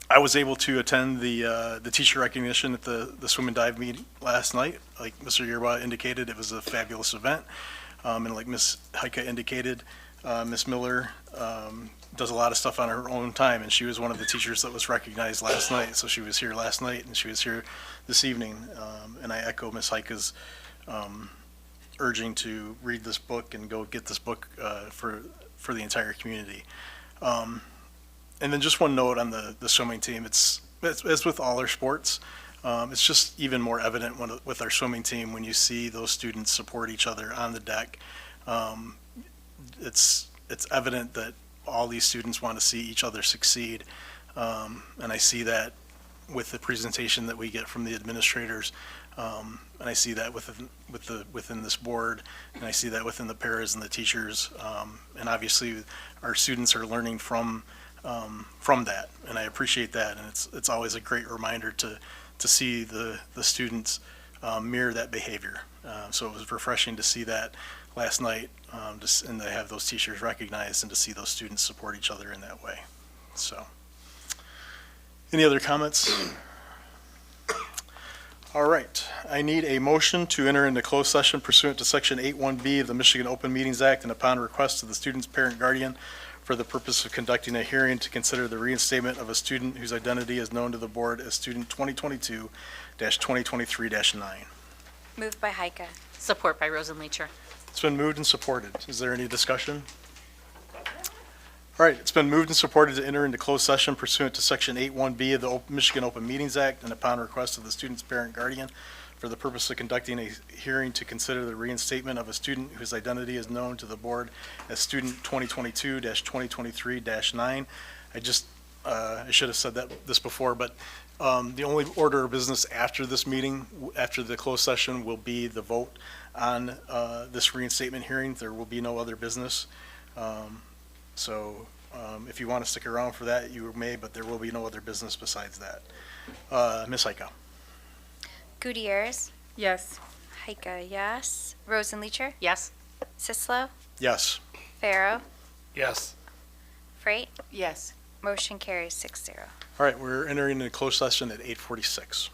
I was able to attend the teacher recognition at the swim and dive meet last night. Like Mr. Yerba indicated, it was a fabulous event. And like Ms. Heike indicated, Ms. Miller does a lot of stuff on her own time, and she was one of the teachers that was recognized last night. So she was here last night, and she was here this evening. And I echo Ms. Heike's urging to read this book and go get this book for the entire community. And then just one note on the swimming team. It's as with all our sports. It's just even more evident with our swimming team when you see those students support each other on the deck. It's evident that all these students want to see each other succeed. And I see that with the presentation that we get from the administrators. And I see that within this board, and I see that within the paras and the teachers. And obviously, our students are learning from that, and I appreciate that. And it's always a great reminder to see the students mirror that behavior. So it was refreshing to see that last night, and to have those teachers recognized and to see those students support each other in that way. So, any other comments? All right, I need a motion to enter into closed session pursuant to Section 8(1)B of the Michigan Open Meetings Act and upon request of the student's parent guardian for the purpose of conducting a hearing to consider the reinstatement of a student whose identity is known to the board as student 2022-2023-9. Moved by Heike. Support by Rosenleacher. It's been moved and supported. Is there any discussion? All right, it's been moved and supported to enter into closed session pursuant to Section 8(1)B of the Michigan Open Meetings Act and upon request of the student's parent guardian for the purpose of conducting a hearing to consider the reinstatement of a student whose identity is known to the board as student 2022-2023-9. I should have said this before, but the only order of business after this meeting, after the closed session, will be the vote on this reinstatement hearing. There will be no other business. So if you want to stick around for that, you may, but there will be no other business besides that. Ms. Heike. Gutierrez. Yes. Heike, yes. Rosenleacher. Yes. Sislo. Yes. Farrow. Yes. Freight. Yes. Motion carries 6-0. All right, we're entering into closed session at 8:46.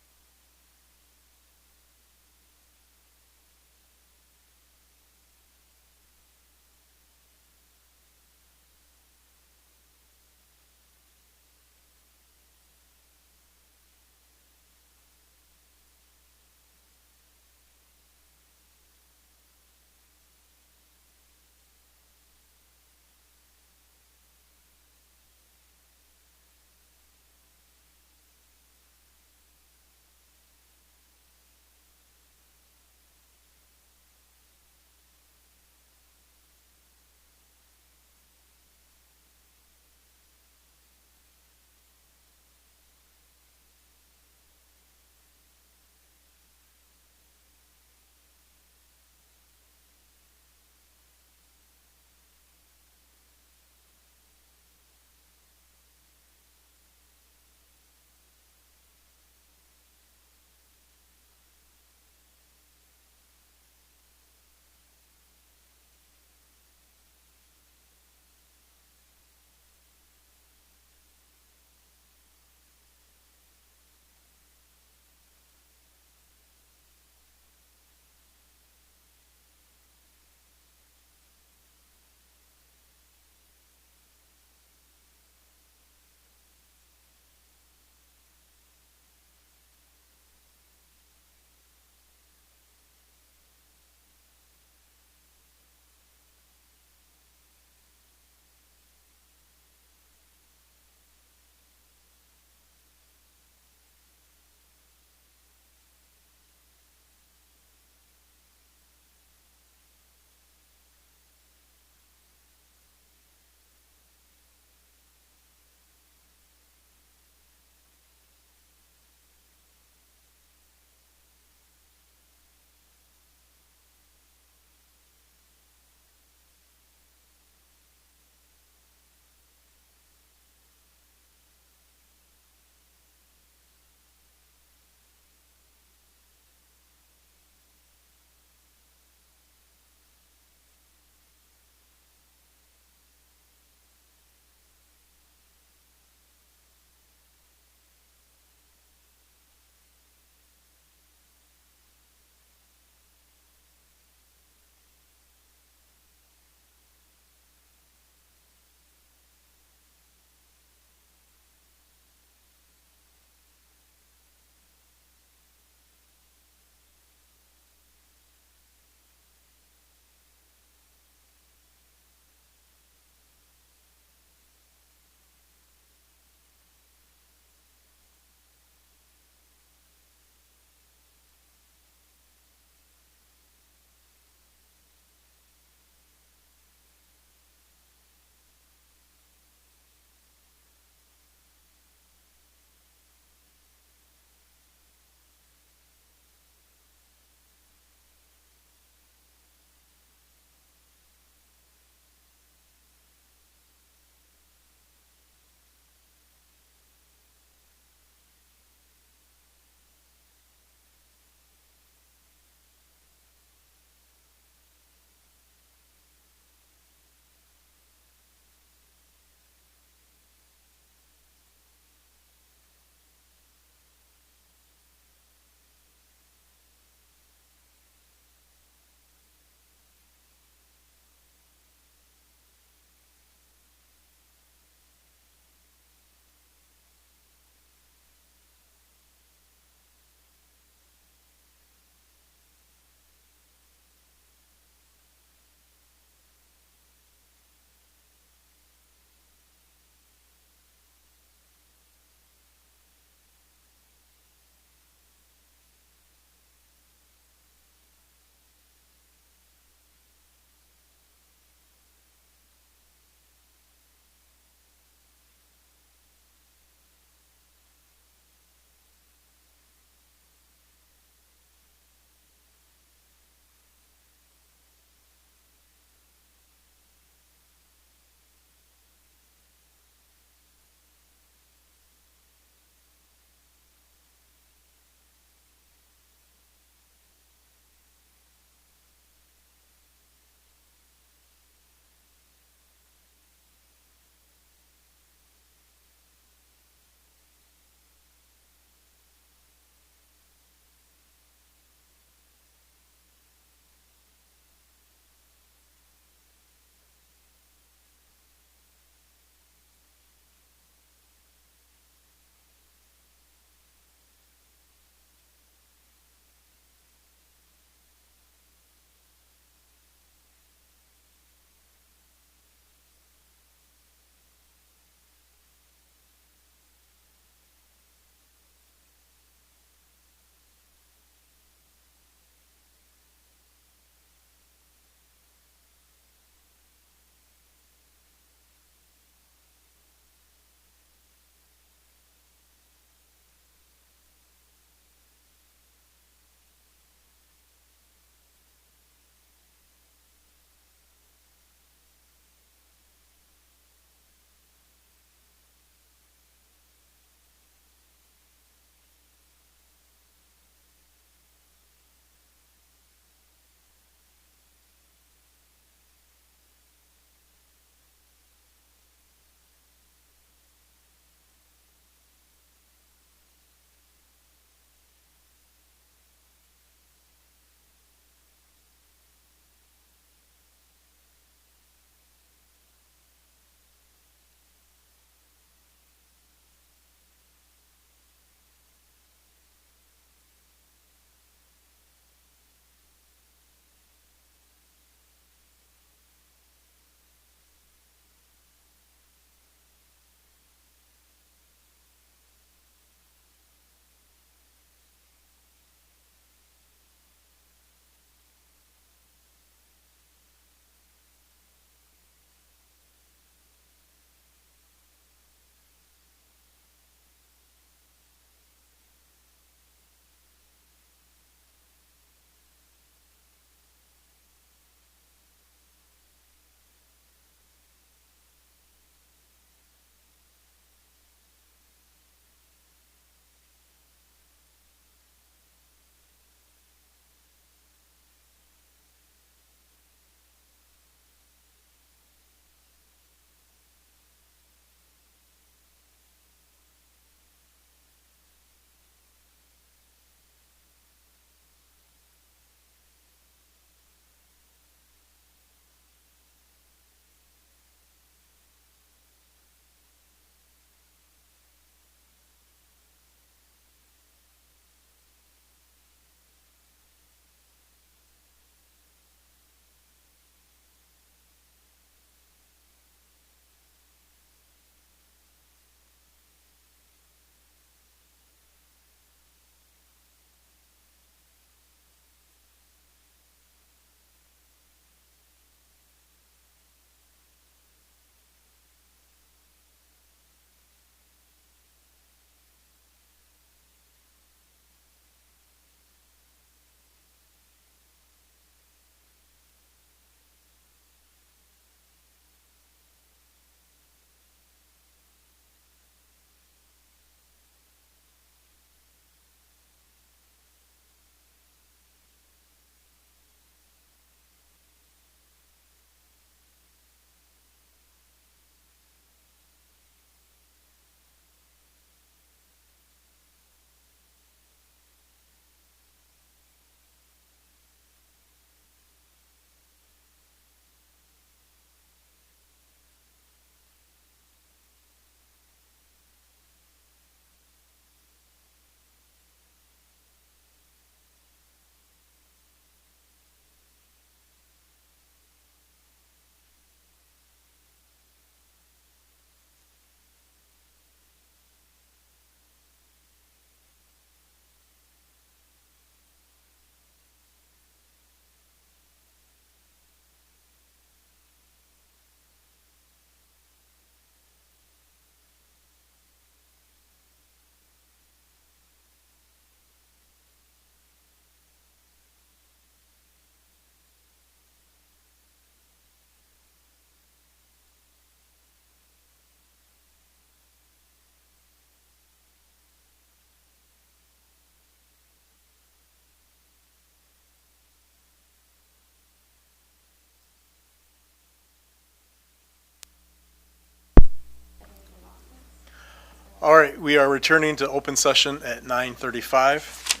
All right, we are returning to open session at 9:35.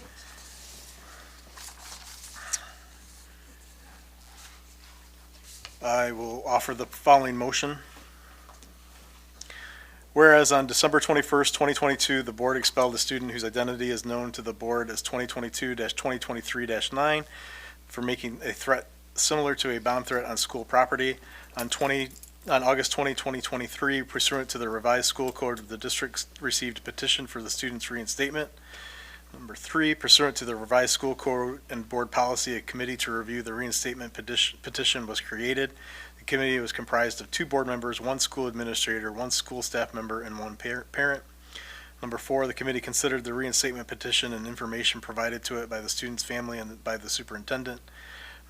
I will offer the following motion. Whereas on December 21st, 2022, the board expelled a student whose identity is known to the board as 2022-2023-9 for making a threat similar to a bomb threat on school property. On August 20, 2023, pursuant to the revised school code, the district received a petition for the student's reinstatement. Number 3, pursuant to the revised school code and board policy, a committee to review the reinstatement petition was created. The committee was comprised of 2 board members, 1 school administrator, 1 school staff member, and 1 parent. Number 4, the committee considered the reinstatement petition and information provided to it by the student's family and by the superintendent.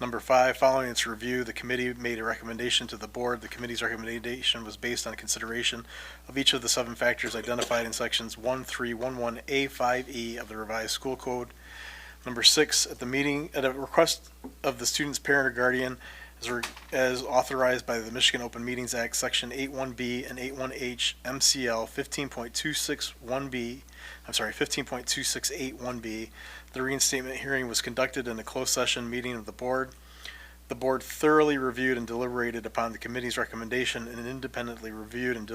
Number 5, following its review, the committee made a recommendation to the board. The committee's recommendation was based on consideration of each of the 7 factors identified in sections 1311A5E of the revised school code. Number 6, at a request of the student's parent or guardian, as authorized by the Michigan Open Meetings Act, Section 81B and 81H, MCL 15.2681B, the reinstatement hearing was conducted in a closed session meeting of the board. The board thoroughly reviewed and deliberated upon the committee's recommendation and independently reviewed and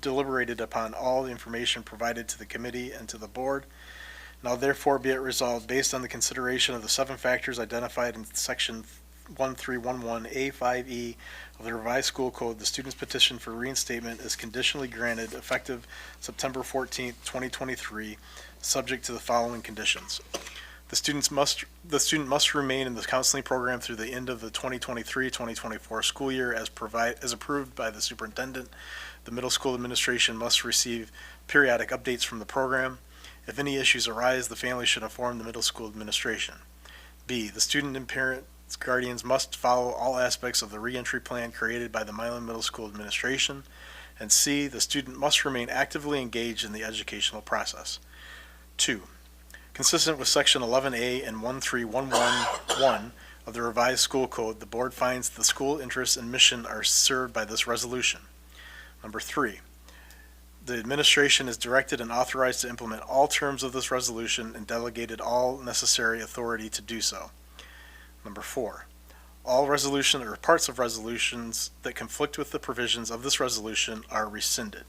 deliberated upon all the information provided to the committee and to the board. Now therefore be it resolved, based on the consideration of the 7 factors identified in Section 1311A5E of the revised school code, the student's petition for reinstatement is conditionally granted effective September 14th, 2023, subject to the following conditions. The student must remain in the counseling program through the end of the 2023-2024 school year as approved by the superintendent. The middle school administration must receive periodic updates from the program. If any issues arise, the family should inform the middle school administration. B, the student and parents' guardians must follow all aspects of the reentry plan created by the Milan Middle School administration. And C, the student must remain actively engaged in the educational process. 2, consistent with Section 11A and 13111 of the revised school code, the board finds the school interests and mission are served by this resolution. Number 3, the administration is directed and authorized to implement all terms of this resolution and delegated all necessary authority to do so. Number 4, all resolution or parts of resolutions that conflict with the provisions of this resolution are rescinded.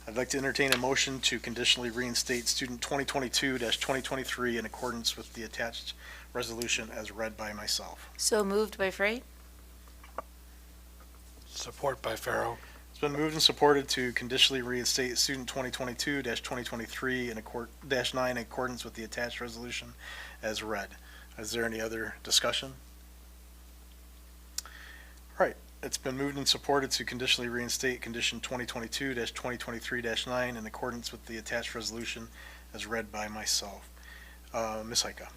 I'd like to entertain a motion to conditionally reinstate student 2022-2023 in accordance with the attached resolution as read by myself. So moved by Frey? Support by Farrow. It's been moved and supported to conditionally reinstate student 2022-2023 in accordance with the attached resolution as read. Is there any other discussion? All right, it's been moved and supported to conditionally reinstate condition 2022-2023-9 in accordance with the attached resolution as read by myself. Ms. Heika?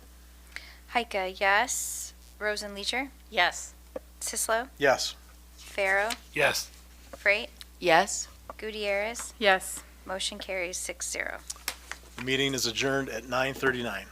Heika, yes. Rosenleacher? Yes. Sislo? Yes. Farrow? Yes. Freight? Yes. Gutierrez? Yes. Motion carries 6-0. The meeting is adjourned at 9:39.